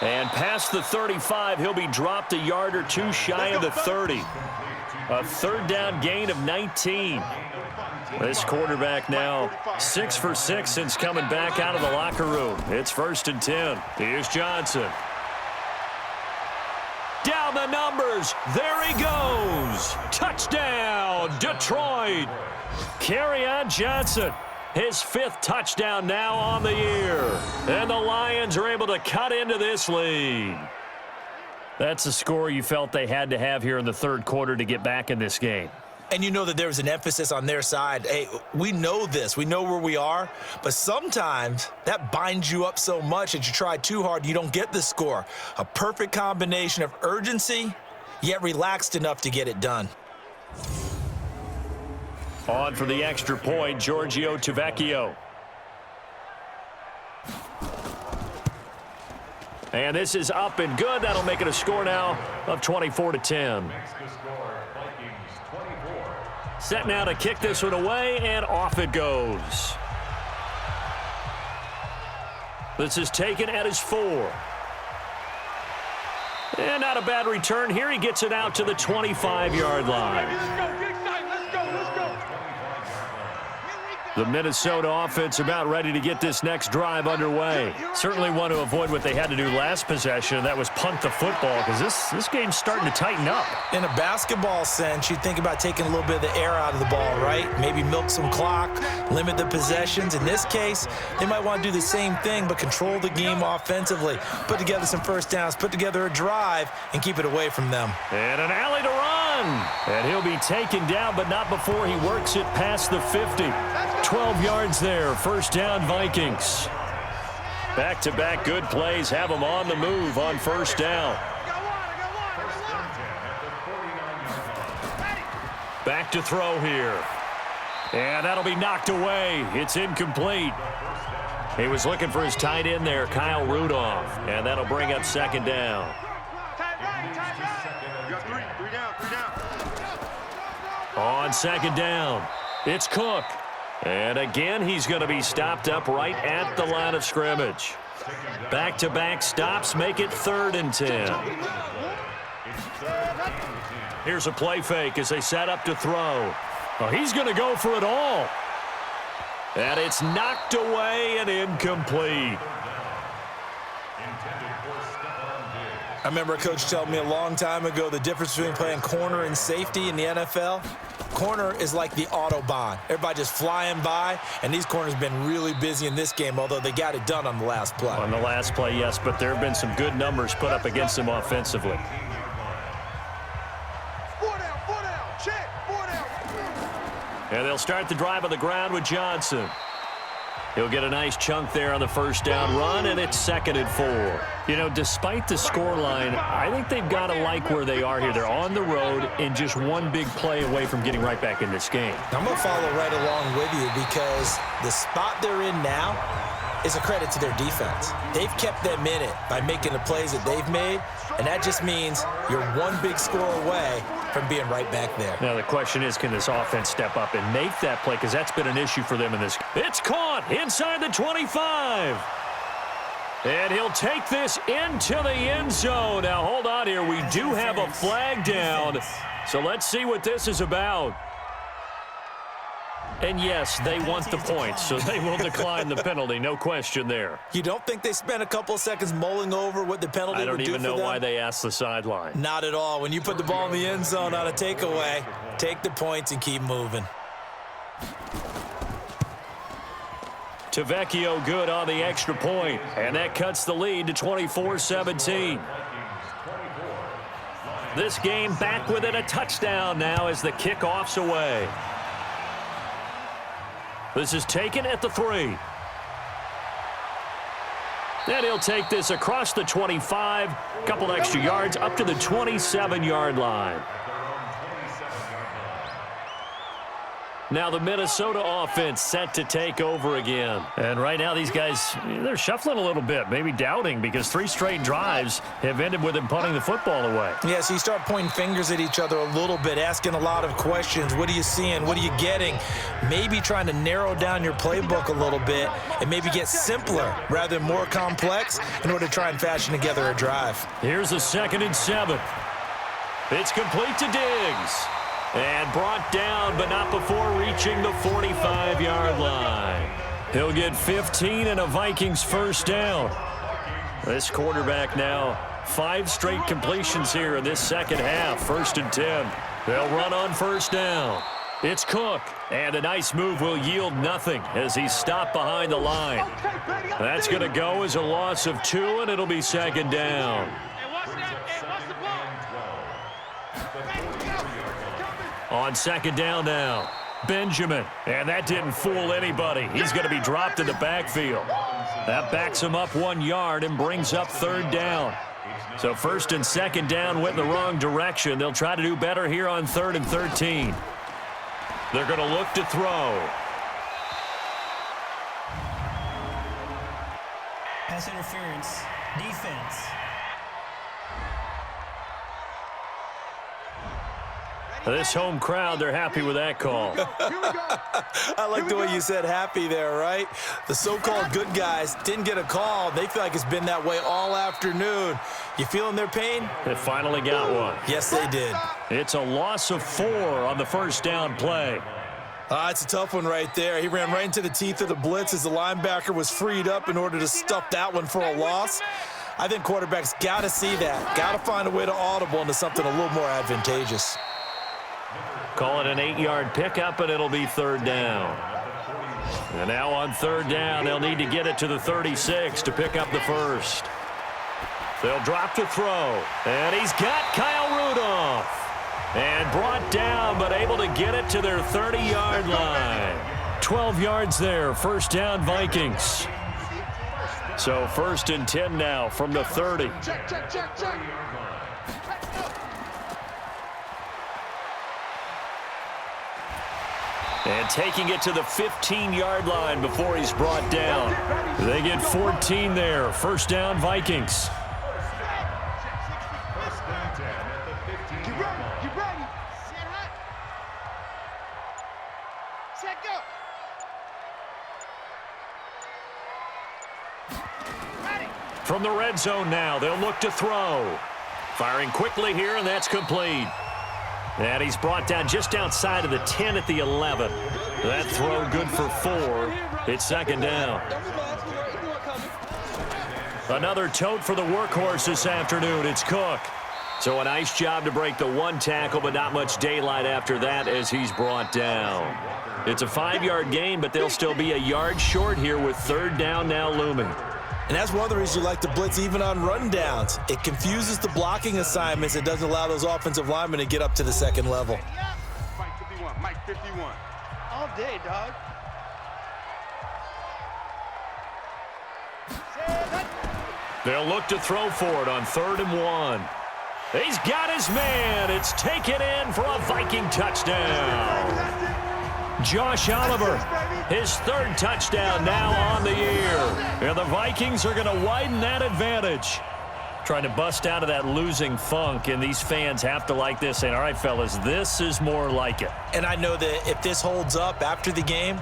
And past the 35, he'll be dropped a yard or two shy of the 30. A third down gain of 19. This quarterback now 6 for 6 since coming back out of the locker room. It's first and 10. Here's Johnson. Down the numbers. There he goes. Touchdown, Detroit. Kerryon Johnson. His 5th touchdown now on the year. And the Lions are able to cut into this lead. That's a score you felt they had to have here in the third quarter to get back in this game. And you know that there was an emphasis on their side. Hey, we know this. We know where we are. But sometimes that binds you up so much that you try too hard, you don't get the score. A perfect combination of urgency, yet relaxed enough to get it done. On for the extra point, Giorgio Tavecchio. And this is up and good. That'll make it a score now of 24-10. Set now to kick this one away, and off it goes. This is taken at his 4. And not a bad return here. He gets it out to the 25-yard line. The Minnesota offense about ready to get this next drive underway. Certainly want to avoid what they had to do last possession, and that was punt the football, because this game's starting to tighten up. In a basketball sense, you think about taking a little bit of the air out of the ball, right? Maybe milk some clock, limit the possessions. In this case, they might want to do the same thing, but control the game offensively. Put together some first downs, put together a drive, and keep it away from them. And an alley to run. And he'll be taken down, but not before he works it past the 50. 12 yards there. First down, Vikings. Back-to-back good plays have them on the move on first down. Back to throw here. And that'll be knocked away. It's incomplete. He was looking for his tight end there, Kyle Rudolph. And that'll bring up second down. On second down, it's Cook. And again, he's going to be stopped up right at the line of scrimmage. Back-to-back stops make it 3rd and 10. Here's a play fake as they set up to throw. Oh, he's going to go for it all. And it's knocked away and incomplete. I remember a coach telling me a long time ago the difference between playing corner and safety in the NFL. Corner is like the Autobahn. Everybody just flying by, and these corners have been really busy in this game, although they got it done on the last play. On the last play, yes, but there have been some good numbers put up against them offensively. And they'll start the drive on the ground with Johnson. He'll get a nice chunk there on the first down run, and it's 2nd and 4. You know, despite the scoreline, I think they've got to like where they are here. They're on the road and just one big play away from getting right back in this game. I'm going to follow right along with you because the spot they're in now is a credit to their defense. They've kept them in it by making the plays that they've made, and that just means you're one big score away from being right back there. Now the question is, can this offense step up and make that play? Because that's been an issue for them in this. It's caught inside the 25. And he'll take this into the end zone. Now hold on here. We do have a flag down. So let's see what this is about. And yes, they want the points, so they will decline the penalty. No question there. You don't think they spent a couple of seconds mulling over what the penalty would do for them? I don't even know why they asked the sideline. Not at all. When you put the ball in the end zone on a takeaway, take the points and keep moving. Tavecchio good on the extra point, and that cuts the lead to 24-17. This game back within a touchdown now as the kickoff's away. This is taken at the 3. Then he'll take this across the 25, couple extra yards up to the 27-yard line. Now the Minnesota offense set to take over again. And right now these guys, they're shuffling a little bit, maybe doubting, because 3 straight drives have ended with them punting the football away. Yeah, so you start pointing fingers at each other a little bit, asking a lot of questions. What are you seeing? What are you getting? Maybe trying to narrow down your playbook a little bit and maybe get simpler rather than more complex in order to try and fashion together a drive. Here's a 2nd and 7. It's complete to Diggs. And brought down, but not before reaching the 45-yard line. He'll get 15 and a Vikings first down. This quarterback now, 5 straight completions here in this second half. 1st and 10. They'll run on first down. It's Cook, and a nice move will yield nothing as he's stopped behind the line. That's going to go as a loss of 2, and it'll be 2nd down. On second down now, Benjamin. And that didn't fool anybody. He's going to be dropped in the backfield. That backs him up 1 yard and brings up third down. So first and second down went in the wrong direction. They'll try to do better here on 3rd and 13. They're going to look to throw. Pass interference. Defense. This home crowd, they're happy with that call. I like the way you said happy there, right? The so-called good guys didn't get a call. They feel like it's been that way all afternoon. You feeling their pain? They finally got one. Yes, they did. It's a loss of 4 on the first down play. It's a tough one right there. He ran right into the teeth of the blitz as the linebacker was freed up in order to stuff that one for a loss. I think quarterbacks got to see that. Got to find a way to audible into something a little more advantageous. Call it an 8-yard pickup, and it'll be third down. And now on third down, they'll need to get it to the 36 to pick up the first. They'll drop to throw, and he's got Kyle Rudolph. And brought down, but able to get it to their 30-yard line. 12 yards there, first down Vikings. So first and 10 now from the 30. Check. And taking it to the 15-yard line before he's brought down. They get 14 there. First down, Vikings. Get ready. Set, go. Ready. From the red zone now, they'll look to throw. Firing quickly here, and that's complete. And he's brought down just outside of the 10 at the 11. That throw good for 4. It's second down. Another tote for the workhorse this afternoon. It's Cook. So a nice job to break the 1 tackle, but not much daylight after that as he's brought down. It's a 5-yard gain, but they'll still be a yard short here with third down now looming. And that's one of the reasons you like to blitz even on rundowns. It confuses the blocking assignments. It doesn't allow those offensive linemen to get up to the second level. Mike 51. All day, dog. They'll look to throw for it on 3rd and 1. He's got his man. It's taken in for a Viking touchdown. Josh Oliver, his 3rd touchdown now on the year. And the Vikings are going to widen that advantage. Trying to bust out of that losing funk, and these fans have to like this, saying, all right, fellas, this is more like it. And I know that if this holds up after the game,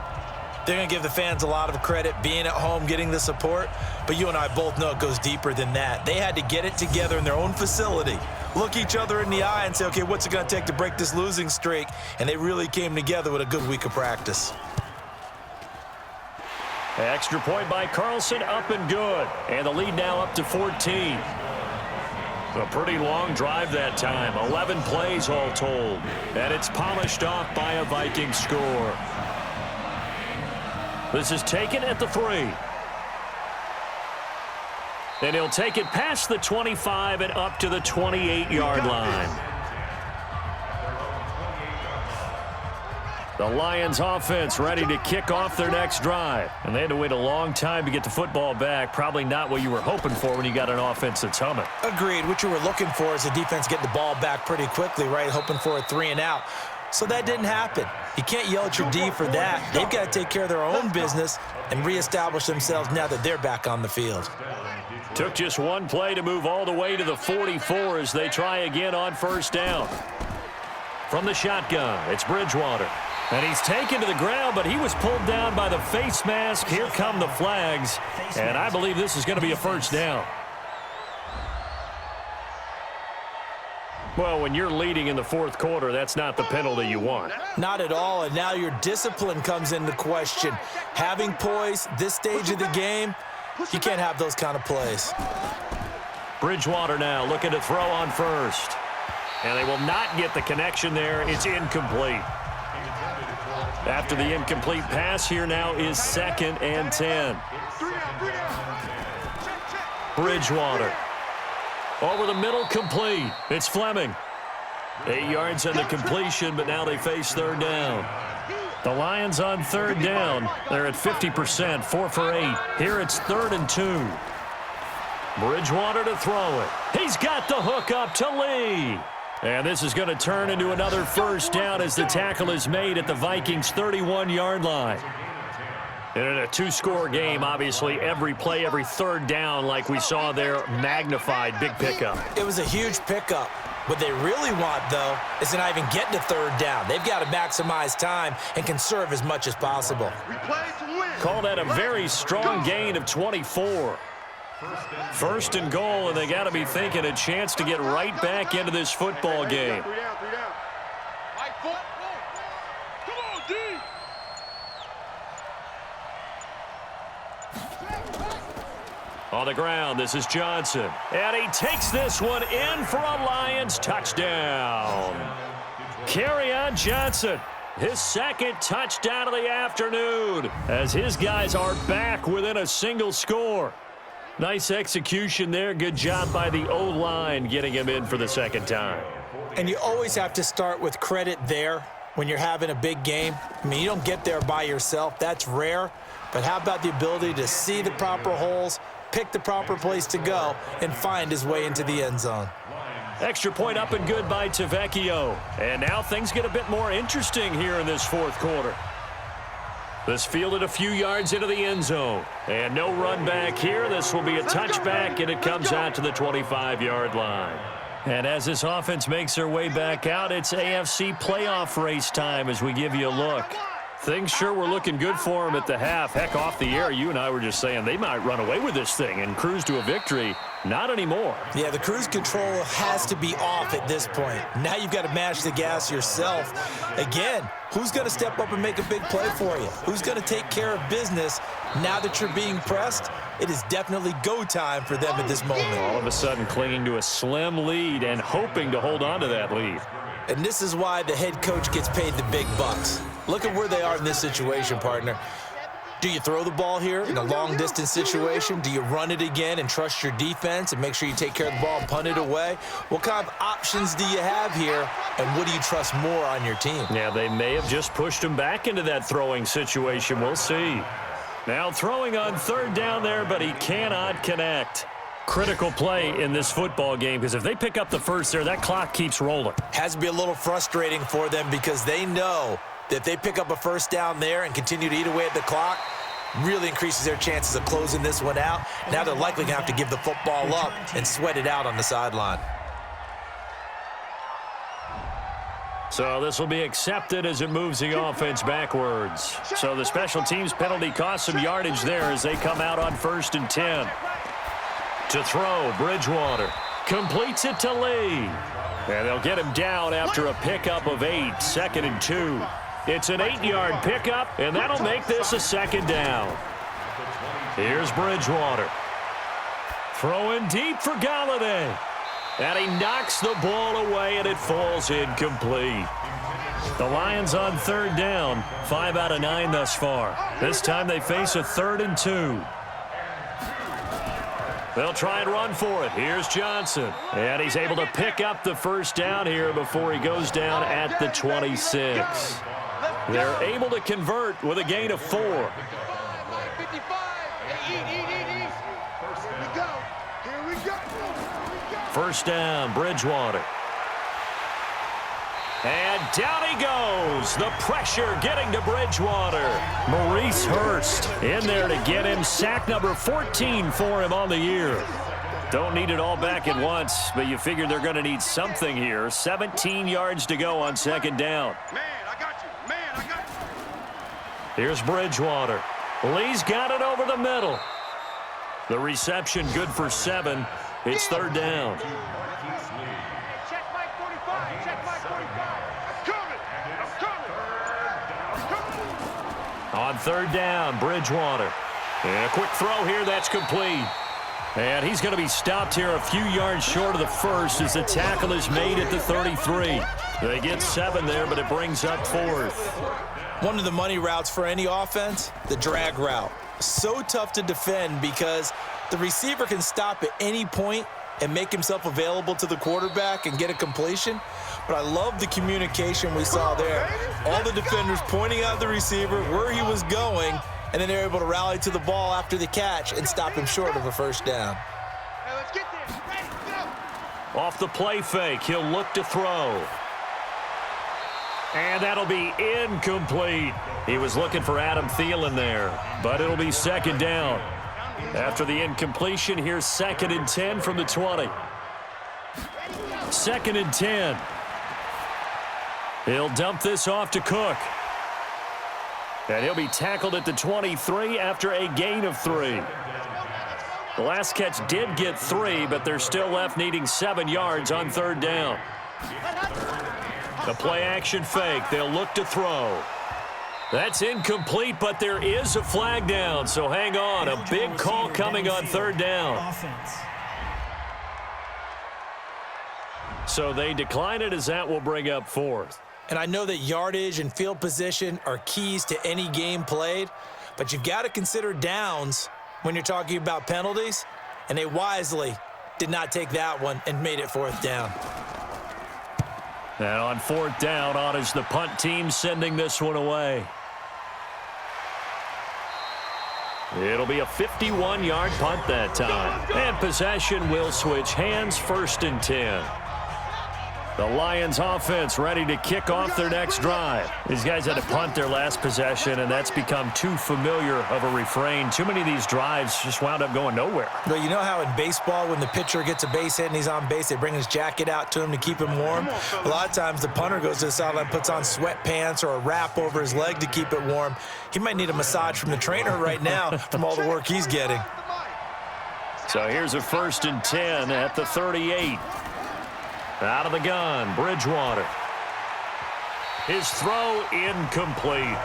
they're going to give the fans a lot of credit being at home, getting the support. But you and I both know it goes deeper than that. They had to get it together in their own facility, look each other in the eye and say, okay, what's it going to take to break this losing streak? And they really came together with a good week of practice. Extra point by Carlson, up and good. And the lead now up to 14. A pretty long drive that time, 11 plays all told. And it's polished off by a Viking score. This is taken at the 3. And he'll take it past the 25 and up to the 28-yard line. The Lions offense ready to kick off their next drive. And they had to wait a long time to get the football back. Probably not what you were hoping for when you got an offense that's humming. Agreed. What you were looking for is the defense getting the ball back pretty quickly, right? Hoping for a 3 and out. So that didn't happen. You can't yell at your D for that. They've got to take care of their own business and reestablish themselves now that they're back on the field. Took just one play to move all the way to the 44 as they try again on first down. From the shotgun, it's Bridgewater. And he's taken to the ground, but he was pulled down by the face mask. Here come the flags, and I believe this is going to be a first down. Well, when you're leading in the 4th quarter, that's not the penalty you want. Not at all, and now your discipline comes into question. Having poise this stage of the game, you can't have those kind of plays. Bridgewater now looking to throw on first. And they will not get the connection there. It's incomplete. After the incomplete pass, here now is 2nd and 10. Bridgewater. Over the middle, complete. It's Fleming. 8 yards on the completion, but now they face third down. The Lions on third down. They're at 50%, 4 for 8. Here it's 3rd and 2. Bridgewater to throw it. He's got the hook up to Lee. And this is going to turn into another first down as the tackle is made at the Vikings' 31-yard line. And in a 2-score game, obviously, every play, every third down, like we saw there, magnified, big pickup. It was a huge pickup. What they really want, though, is to not even get to third down. They've got to maximize time and conserve as much as possible. Call that a very strong gain of 24. First and goal, and they got to be thinking a chance to get right back into this football game. On the ground, this is Johnson. And he takes this one in for a Lions touchdown. Kerryon Johnson, his second touchdown of the afternoon, as his guys are back within a single score. Nice execution there. Good job by the O-line getting him in for the second time. And you always have to start with credit there when you're having a big game. I mean, you don't get there by yourself. That's rare. But how about the ability to see the proper holes, pick the proper place to go, and find his way into the end zone? Extra point up and good by Tavecchio. And now things get a bit more interesting here in this fourth quarter. This fielded a few yards into the end zone. And no run back here. This will be a touchback, and it comes out to the 25-yard line. And as this offense makes their way back out, it's AFC playoff race time as we give you a look. Things sure were looking good for them at the half. Heck, off the air, you and I were just saying they might run away with this thing and cruise to a victory. Not anymore. Yeah, the cruise control has to be off at this point. Now you've got to mash the gas yourself. Again, who's going to step up and make a big play for you? Who's going to take care of business now that you're being pressed? It is definitely go time for them at this moment. All of a sudden clinging to a slim lead and hoping to hold on to that lead. And this is why the head coach gets paid the big bucks. Look at where they are in this situation, partner. Do you throw the ball here in a long-distance situation? Do you run it again and trust your defense and make sure you take care of the ball and punt it away? What kind of options do you have here, and what do you trust more on your team? Yeah, they may have just pushed him back into that throwing situation. We'll see. Now throwing on third down there, but he cannot connect. Critical play in this football game, because if they pick up the first there, that clock keeps rolling. Has to be a little frustrating for them because they know that if they pick up a first down there and continue to eat away at the clock, really increases their chances of closing this one out. Now they're likely going to have to give the football up and sweat it out on the sideline. So this will be accepted as it moves the offense backwards. So the special teams penalty costs some yardage there as they come out on 1st and 10. To throw, Bridgewater completes it to Lee. And they'll get him down after a pickup of 8, 2nd and 2. It's an 8-yard pickup, and that'll make this a second down. Here's Bridgewater. Throwing deep for Galladay. And he knocks the ball away, and it falls incomplete. The Lions on third down, 5 out of 9 thus far. This time they face a 3rd and 2. They'll try and run for it. Here's Johnson. And he's able to pick up the first down here before he goes down at the 26. They're able to convert with a gain of 4. First down, Bridgewater. And down he goes. The pressure getting to Bridgewater. Maurice Hurst in there to get him. Sack number 14 for him on the year. Don't need it all back at once, but you figure they're going to need something here. 17 yards to go on 2nd down. Man, I got you. Man, I got you. Here's Bridgewater. Lee's got it over the middle. The reception good for 7. It's 3rd down. Check Mike 45. Check Mike 45. I'm coming. On 3rd down, Bridgewater. And a quick throw here, that's complete. And he's going to be stopped here a few yards short of the first as the tackle is made at the 33. They get 7 there, but it brings up 4th. One of the money routes for any offense, the drag route. So tough to defend because the receiver can stop at any point and make himself available to the quarterback and get a completion. But I love the communication we saw there. All the defenders pointing out the receiver where he was going, and then they're able to rally to the ball after the catch and stop him short of a first down. Hey, let's get there. Ready, go. Off the play fake, he'll look to throw. And that'll be incomplete. He was looking for Adam Thielen there, but it'll be second down. After the incompletion, here's 2nd and 10 from the 20. 2nd and 10. He'll dump this off to Cook. And he'll be tackled at the 23 after a gain of 3. The last catch did get 3, but they're still left needing 7 yards on 3rd down. The play action fake. They'll look to throw. That's incomplete, but there is a flag down, so hang on. A big call coming on 3rd down. Offense. So they decline it as that will bring up 4th. And I know that yardage and field position are keys to any game played, but you've got to consider downs when you're talking about penalties, and they wisely did not take that one and made it 4th down. And on 4th down, on is the punt team sending this one away. It'll be a 51-yard punt that time. And possession will switch hands, 1st and 10. The Lions offense ready to kick off their next drive. These guys had to punt their last possession, and that's become too familiar of a refrain. Too many of these drives just wound up going nowhere. But you know how in baseball, when the pitcher gets a base hit and he's on base, they bring his jacket out to him to keep him warm? A lot of times the punter goes to the sideline, puts on sweatpants or a wrap over his leg to keep it warm. He might need a massage from the trainer right now from all the work he's getting. So here's a 1st and 10 at the 38. Out of the gun, Bridgewater. His throw incomplete.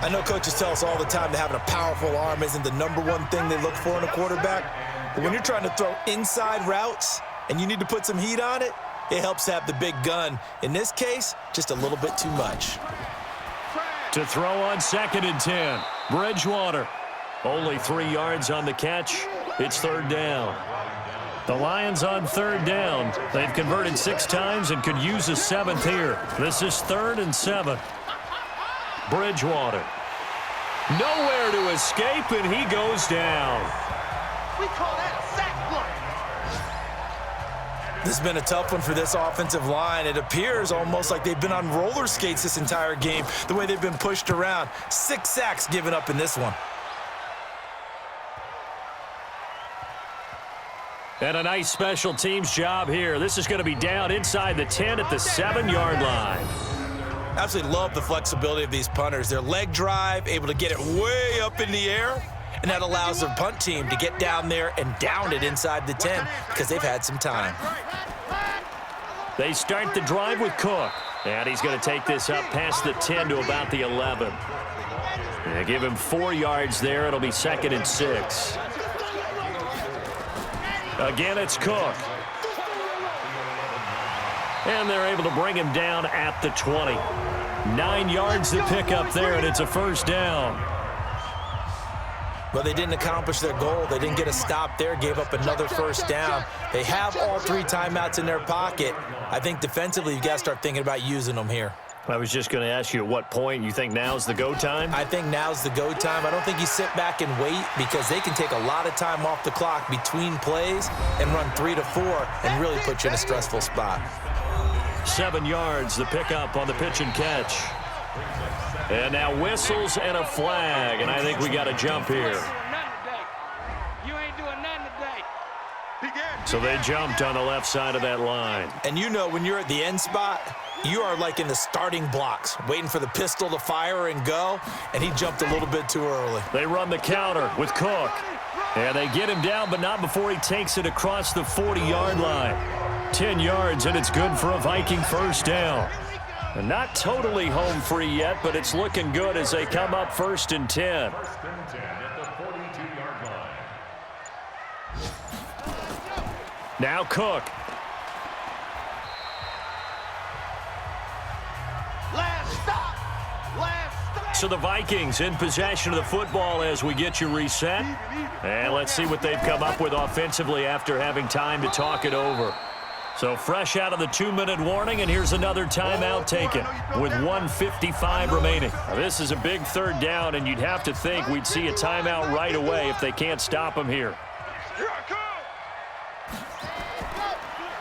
I know coaches tell us all the time that having a powerful arm isn't the #1 thing they look for in a quarterback. But when you're trying to throw inside routes and you need to put some heat on it, it helps to have the big gun. In this case, just a little bit too much. To throw on 2nd and 10. Bridgewater. Only 3 yards on the catch. It's 3rd down. The Lions on 3rd down. They've converted 6 times and could use a 7th here. This is 3rd and 7. Bridgewater. Nowhere to escape, and he goes down. We call that a sack block. This has been a tough one for this offensive line. It appears almost like they've been on roller skates this entire game, the way they've been pushed around. 6 sacks given up in this one. And a nice special teams job here. This is going to be down inside the 10 at the 7-yard line. Absolutely love the flexibility of these punters. Their leg drive, able to get it way up in the air, and that allows the punt team to get down there and down it inside the 10 because they've had some time. They start the drive with Cook, and he's going to take this up past the 10 to about the 11. They give him 4 yards there. It'll be 2nd and 6. Again, it's Cook. And they're able to bring him down at the 20. 9 yards to pick up there, and it's a 1st down. But they didn't accomplish their goal. They didn't get a stop there, gave up another 1st down. They have all 3 timeouts in their pocket. I think defensively, you've got to start thinking about using them here. I was just going to ask you at what point you think now's the go time? I think now's the go time. I don't think you sit back and wait because they can take a lot of time off the clock between plays and run 3 to 4 and really put you in a stressful spot. 7 yards, the pickup on the pitch and catch. And now whistles and a flag, and I think we got a jump here. You ain't doing nothing today. So they jumped on the left side of that line. And you know when you're at the end spot, you are like in the starting blocks, waiting for the pistol to fire and go, and he jumped a little bit too early. They run the counter with Cook. And they get him down, but not before he takes it across the 40-yard line. 10 yards, and it's good for a Viking 1st down. And not totally home free yet, but it's looking good as they come up 1st and 10. 1st and 10 at the 42-yard line. Now Cook. So the Vikings in possession of the football as we get you reset. And let's see what they've come up with offensively after having time to talk it over. So fresh out of the 2-minute warning, and here's another timeout taken with 1:55 remaining. Now, this is a big third down, and you'd have to think we'd see a timeout right away if they can't stop them here.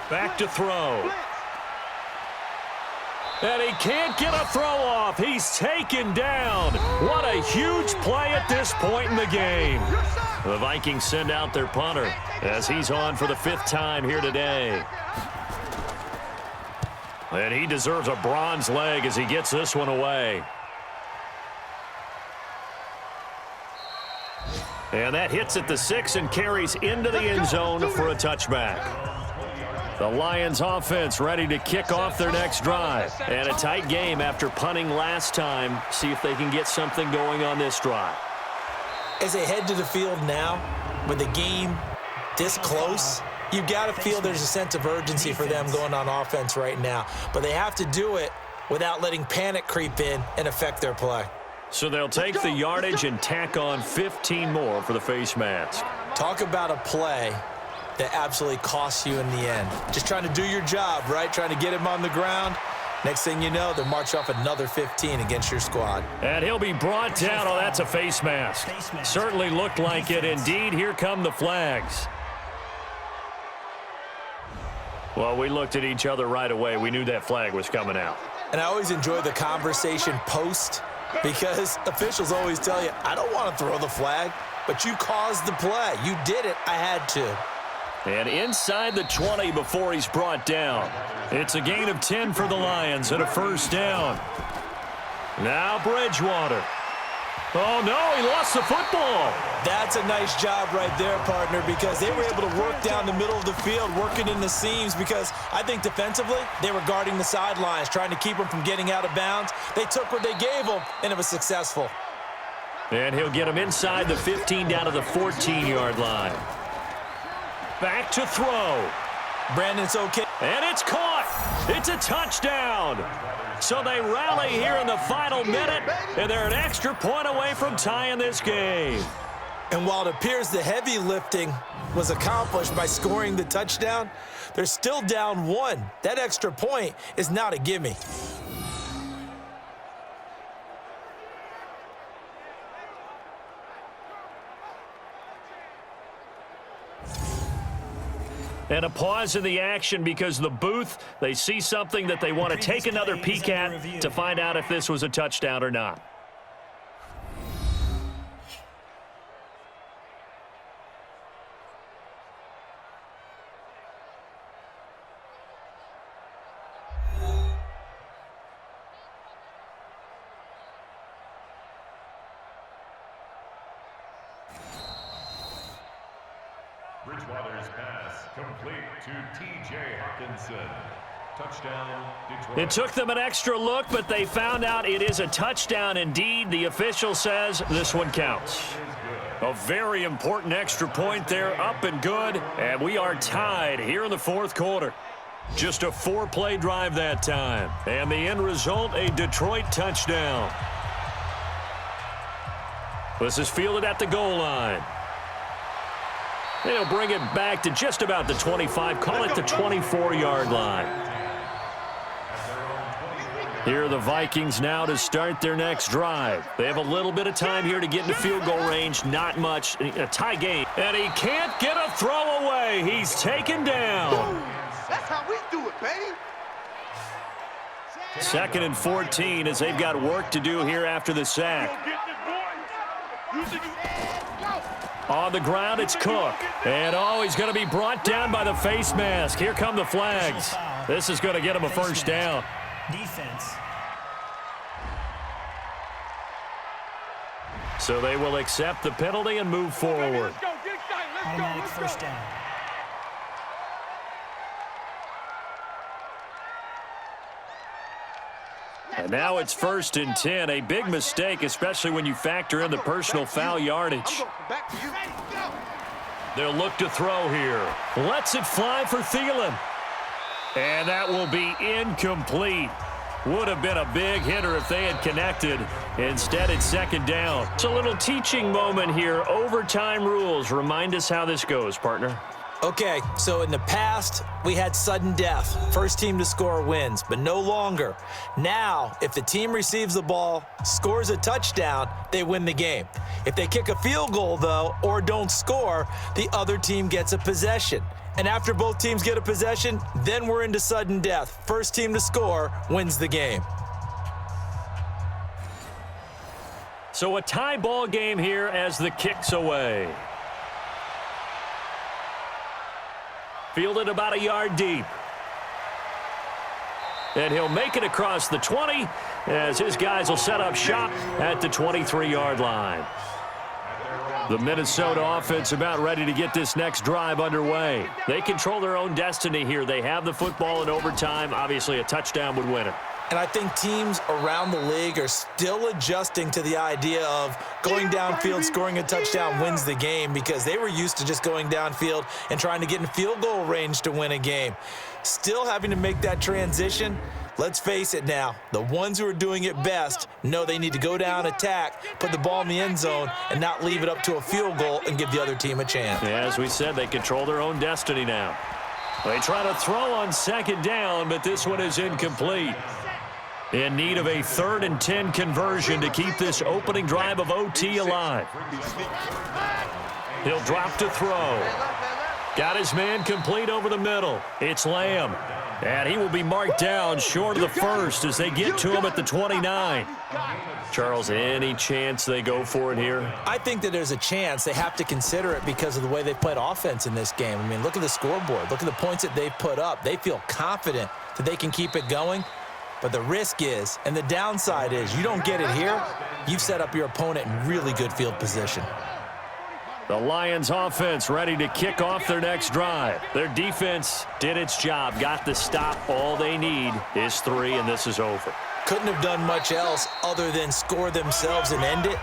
Back to throw. And he can't get a throw off. He's taken down. What a huge play at this point in the game. The Vikings send out their punter as he's on for the 5th time here today. And he deserves a bronze leg as he gets this one away. And that hits at the 6 and carries into the end zone for a touchback. The Lions offense ready to kick off their next drive. And a tight game after punting last time. See if they can get something going on this drive. As they head to the field now, with the game this close, you've got to feel there's a sense of urgency for them going on offense right now. But they have to do it without letting panic creep in and affect their play. So they'll take the yardage and tack on 15 more for the face mask. Talk about a play that absolutely costs you in the end. Just trying to do your job, right? Trying to get him on the ground. Next thing you know, they'll march off another 15 against your squad. And he'll be brought down. Oh, that's a face mask. Certainly looked like it. Indeed, here come the flags. Well, we looked at each other right away. We knew that flag was coming out. And I always enjoy the conversation post because officials always tell you, I don't want to throw the flag, but you caused the play. You did it. I had to. And inside the 20 before he's brought down. It's a gain of 10 for the Lions and a 1st down. Now Bridgewater. Oh, no, he lost the football. That's a nice job right there, partner, because they were able to work down the middle of the field, working in the seams, because I think defensively they were guarding the sidelines, trying to keep them from getting out of bounds. They took what they gave them, and it was successful. And he'll get him inside the 15 down to the 14-yard line. Back to throw. Brandon, it's okay. And it's caught. It's a touchdown. So they rally here in the final minute, and they're an extra point away from tying this game. And while it appears the heavy lifting was accomplished by scoring the touchdown, they're still down 1. That extra point is not a gimme. And a pause in the action because the booth, they see something that they want to take another peek at to find out if this was a touchdown or not. Bridgewater's pass complete to T.J. Hawkinson. Touchdown, Detroit. It took them an extra look, but they found out it is a touchdown indeed. The official says this one counts. A very important extra point there, up and good, and we are tied here in the 4th quarter. Just a 4-play drive that time, and the end result, a Detroit touchdown. This is fielded at the goal line. They'll bring it back to just about the 25, call it the 24-yard line. Here are the Vikings now to start their next drive. They have a little bit of time here to get into field goal range, not much, a tie game. And he can't get a throw away. He's taken down. That's how we do it, baby. 2nd and 14 as they've got work to do here after the sack. On the ground, it's Cook. And, oh, he's going to be brought down by the face mask. Here come the flags. This is going to get him a 1st down. Defense. So they will accept the penalty and move forward. Automatic 1st down. And now it's 1st and 10. A big mistake, especially when you factor in the personal foul yardage. They'll look to throw here. Lets it fly for Thielen. And that will be incomplete. Would have been a big hitter if they had connected. Instead, it's second down. It's a little teaching moment here. Overtime rules. Remind us how this goes, partner. Okay, so in the past, we had sudden death. First team to score wins, but no longer. Now, if the team receives the ball, scores a touchdown, they win the game. If they kick a field goal, though, or don't score, the other team gets a possession. And after both teams get a possession, then we're into sudden death. First team to score wins the game. So a tie ball game here as the kick's away. Fielded about a yard deep. And he'll make it across the 20 as his guys will set up shop at the 23-yard line. The Minnesota offense about ready to get this next drive underway. They control their own destiny here. They have the football in overtime. Obviously, a touchdown would win it. And I think teams around the league are still adjusting to the idea of going downfield, scoring a touchdown wins the game, because they were used to just going downfield and trying to get in field goal range to win a game. Still having to make that transition. Let's face it now, the ones who are doing it best know they need to go down, attack, put the ball in the end zone, and not leave it up to a field goal and give the other team a chance. Yeah, as we said, they control their own destiny now. They try to throw on second down, but this one is incomplete. In need of a 3rd and 10 conversion to keep this opening drive of OT alive. He'll drop to throw. Got his man complete over the middle. It's Lamb. And he will be marked down short of the first as they get to him at the 29. Charles, any chance they go for it here? I think that there's a chance. They have to consider it because of the way they played offense in this game. I mean, look at the scoreboard. Look at the points that they've put up. They feel confident that they can keep it going. But the risk is, and the downside is, you don't get it here, you've set up your opponent in really good field position. The Lions offense ready to kick off their next drive. Their defense did its job, got the stop. All they need is 3, and this is over. Couldn't have done much else other than score themselves and end it,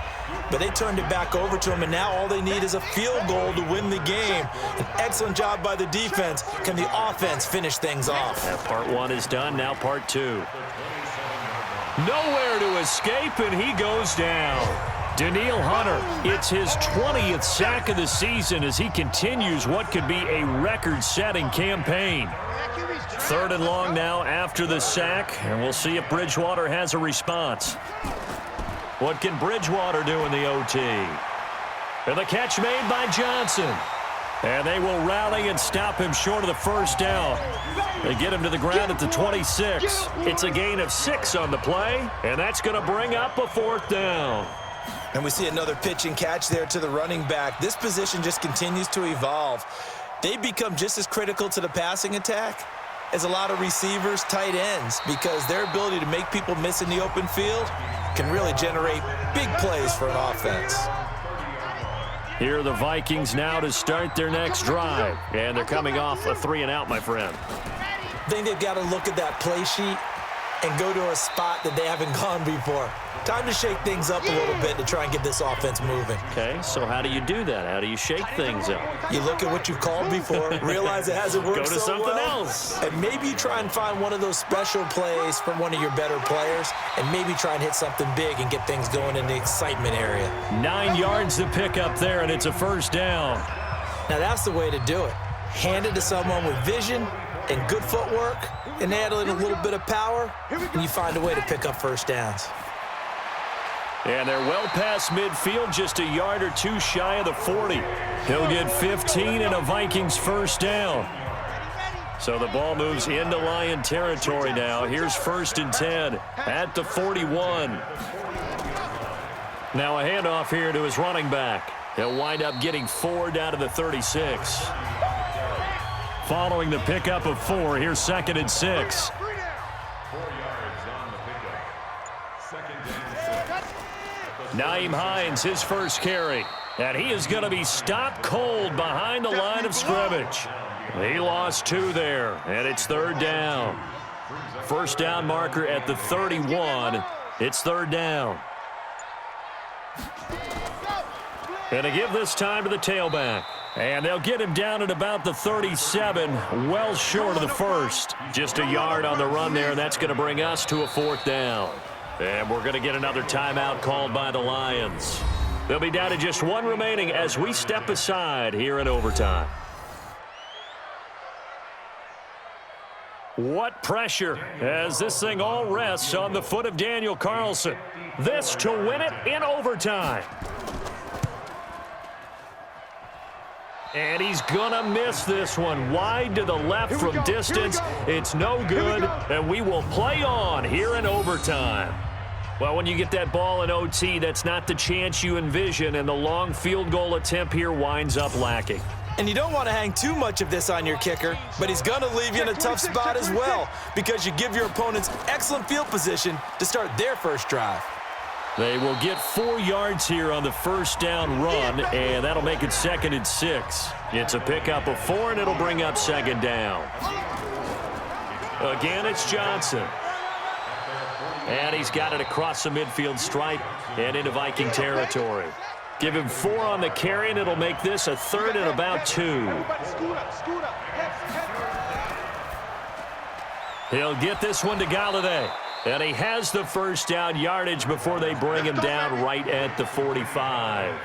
but they turned it back over to them, and now all they need is a field goal to win the game. An excellent job by the defense. Can the offense finish things off? That part 1 is done, now part 2. Nowhere to escape, and he goes down. Danielle Hunter, it's his 20th sack of the season as he continues what could be a record-setting campaign. 3rd and long now after the sack, and we'll see if Bridgewater has a response. What can Bridgewater do in the OT? And the catch made by Johnson. And they will rally and stop him short of the first down. They get him to the ground at the 26. It's a gain of 6 on the play, and that's going to bring up a 4th down. And we see another pitch and catch there to the running back. This position just continues to evolve. They become just as critical to the passing attack as a lot of receivers, tight ends, because their ability to make people miss in the open field can really generate big plays for an offense. Here are the Vikings now to start their next drive. And they're coming off a 3-and-out, my friend. I think they've got to look at that play sheet and go to a spot that they haven't gone before. Time to shake things up a little bit to try and get this offense moving. Okay, so how do you do that? How do you shake things up? You look at what you've called before, realize it hasn't worked Go to so something well, else. and maybe you try and find one of those special plays from one of your better players, and maybe try and hit something big and get things going in the excitement area. 9 yards to pick up there, and it's a first down. Now that's the way to do it. Hand it to someone with vision and good footwork, and add in a little bit of power, and you find a way to pick up first downs. And they're well past midfield, just a yard or 2 shy of the 40. He'll get 15 and a Vikings first down. So the ball moves into Lion territory now. Here's 1st and 10 at the 41. Now a handoff here to his running back. He'll wind up getting 4 down to the 36. Following the pickup of 4, here's 2nd and 6. 4 yards on the pickup. 2nd and 6. Nyheim Hines, his first carry. And he is going to be stopped cold behind the line of scrimmage. He lost 2 there, and it's 3rd down. First down marker at the 31. It's 3rd down. And to give this time to the tailback. And they'll get him down at about the 37, well short of the first. Just a yard on the run there, and that's going to bring us to a 4th down. And we're going to get another timeout called by the Lions. They'll be down to just one remaining as we step aside here in overtime. What pressure as this thing all rests on the foot of Daniel Carlson. This to win it in overtime. And he's going to miss this one wide to the left from distance. It's no good, and we will play on here in overtime. Well, when you get that ball in OT, that's not the chance you envision, and the long field goal attempt here winds up lacking. And you don't want to hang too much of this on your kicker, but he's going to leave you in a tough spot as well because you give your opponents excellent field position to start their first drive. They will get 4 yards here on the first down run, and that'll make it 2nd and 6. It's a pickup of 4, and it'll bring up 2nd down. Again, it's Johnson. And he's got it across the midfield stripe and into Viking territory. Give him 4 on the carry, and it'll make this a 3rd and about 2. He'll get this one to Galladay. And he has the first down yardage before they bring him down right at the 45.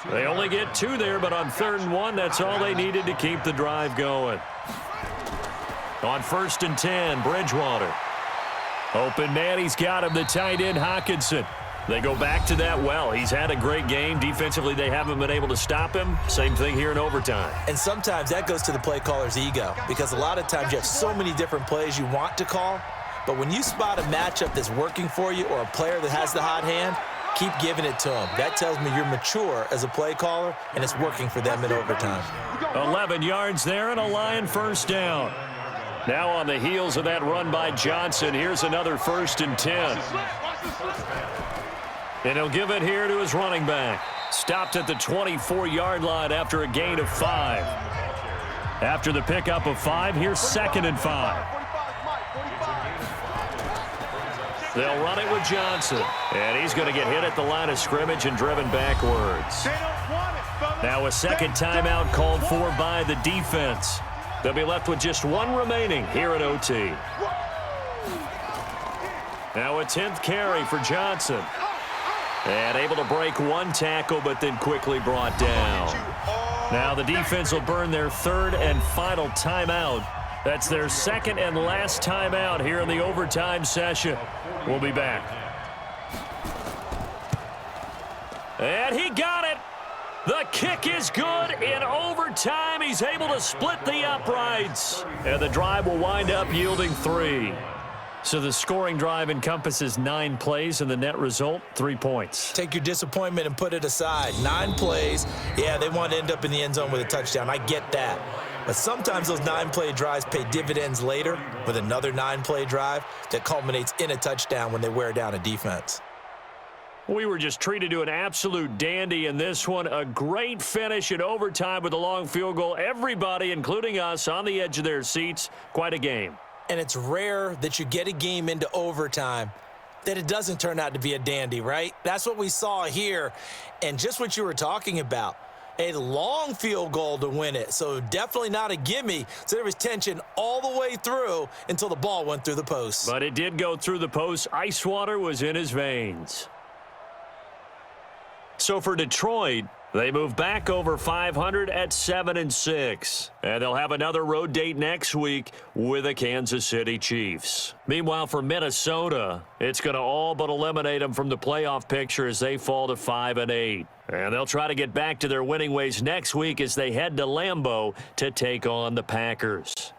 They only get 2 there, but on 3rd and 1, that's all they needed to keep the drive going. On 1st and 10, Bridgewater. Open man, he's got him, the tight end, Hockenson. They go back to that well. He's had a great game. Defensively, they haven't been able to stop him. Same thing here in overtime. And sometimes that goes to the play caller's ego because a lot of times you have so many different plays you want to call. But when you spot a matchup that's working for you or a player that has the hot hand, keep giving it to them. That tells me you're mature as a play caller, and it's working for them in overtime. 11 yards there and a Lion first down. Now on the heels of that run by Johnson, here's another 1st and 10. And he'll give it here to his running back. Stopped at the 24-yard line after a gain of 5. After the pickup of 5, here's 2nd and 5. They'll run it with Johnson. And he's going to get hit at the line of scrimmage and driven backwards. Now a 2nd timeout called for by the defense. They'll be left with just 1 remaining here at OT. Now a 10th carry for Johnson. And able to break 1 tackle, but then quickly brought down. Now the defense will burn their 3rd and final timeout. That's their 2nd and last timeout here in the overtime session. We'll be back. And he got it. The kick is good in overtime. He's able to split the uprights. And the drive will wind up yielding 3. So the scoring drive encompasses 9 plays, and the net result, 3 points. Take your disappointment and put it aside. 9 plays. Yeah, they want to end up in the end zone with a touchdown. I get that. But sometimes those 9-play drives pay dividends later with another 9-play drive that culminates in a touchdown when they wear down a defense. We were just treated to an absolute dandy in this one. A great finish in overtime with a long field goal. Everybody, including us, on the edge of their seats. Quite a game. And it's rare that you get a game into overtime that it doesn't turn out to be a dandy, right? That's what we saw here. And just what you were talking about, a long field goal to win it. So definitely not a gimme. So there was tension all the way through until the ball went through the post. But it did go through the post. Ice water was in his veins. So for Detroit, they move back over 500 at 7-6. And they'll have another road date next week with the Kansas City Chiefs. Meanwhile, for Minnesota, it's going to all but eliminate them from the playoff picture as they fall to 5-8. And they'll try to get back to their winning ways next week as they head to Lambeau to take on the Packers.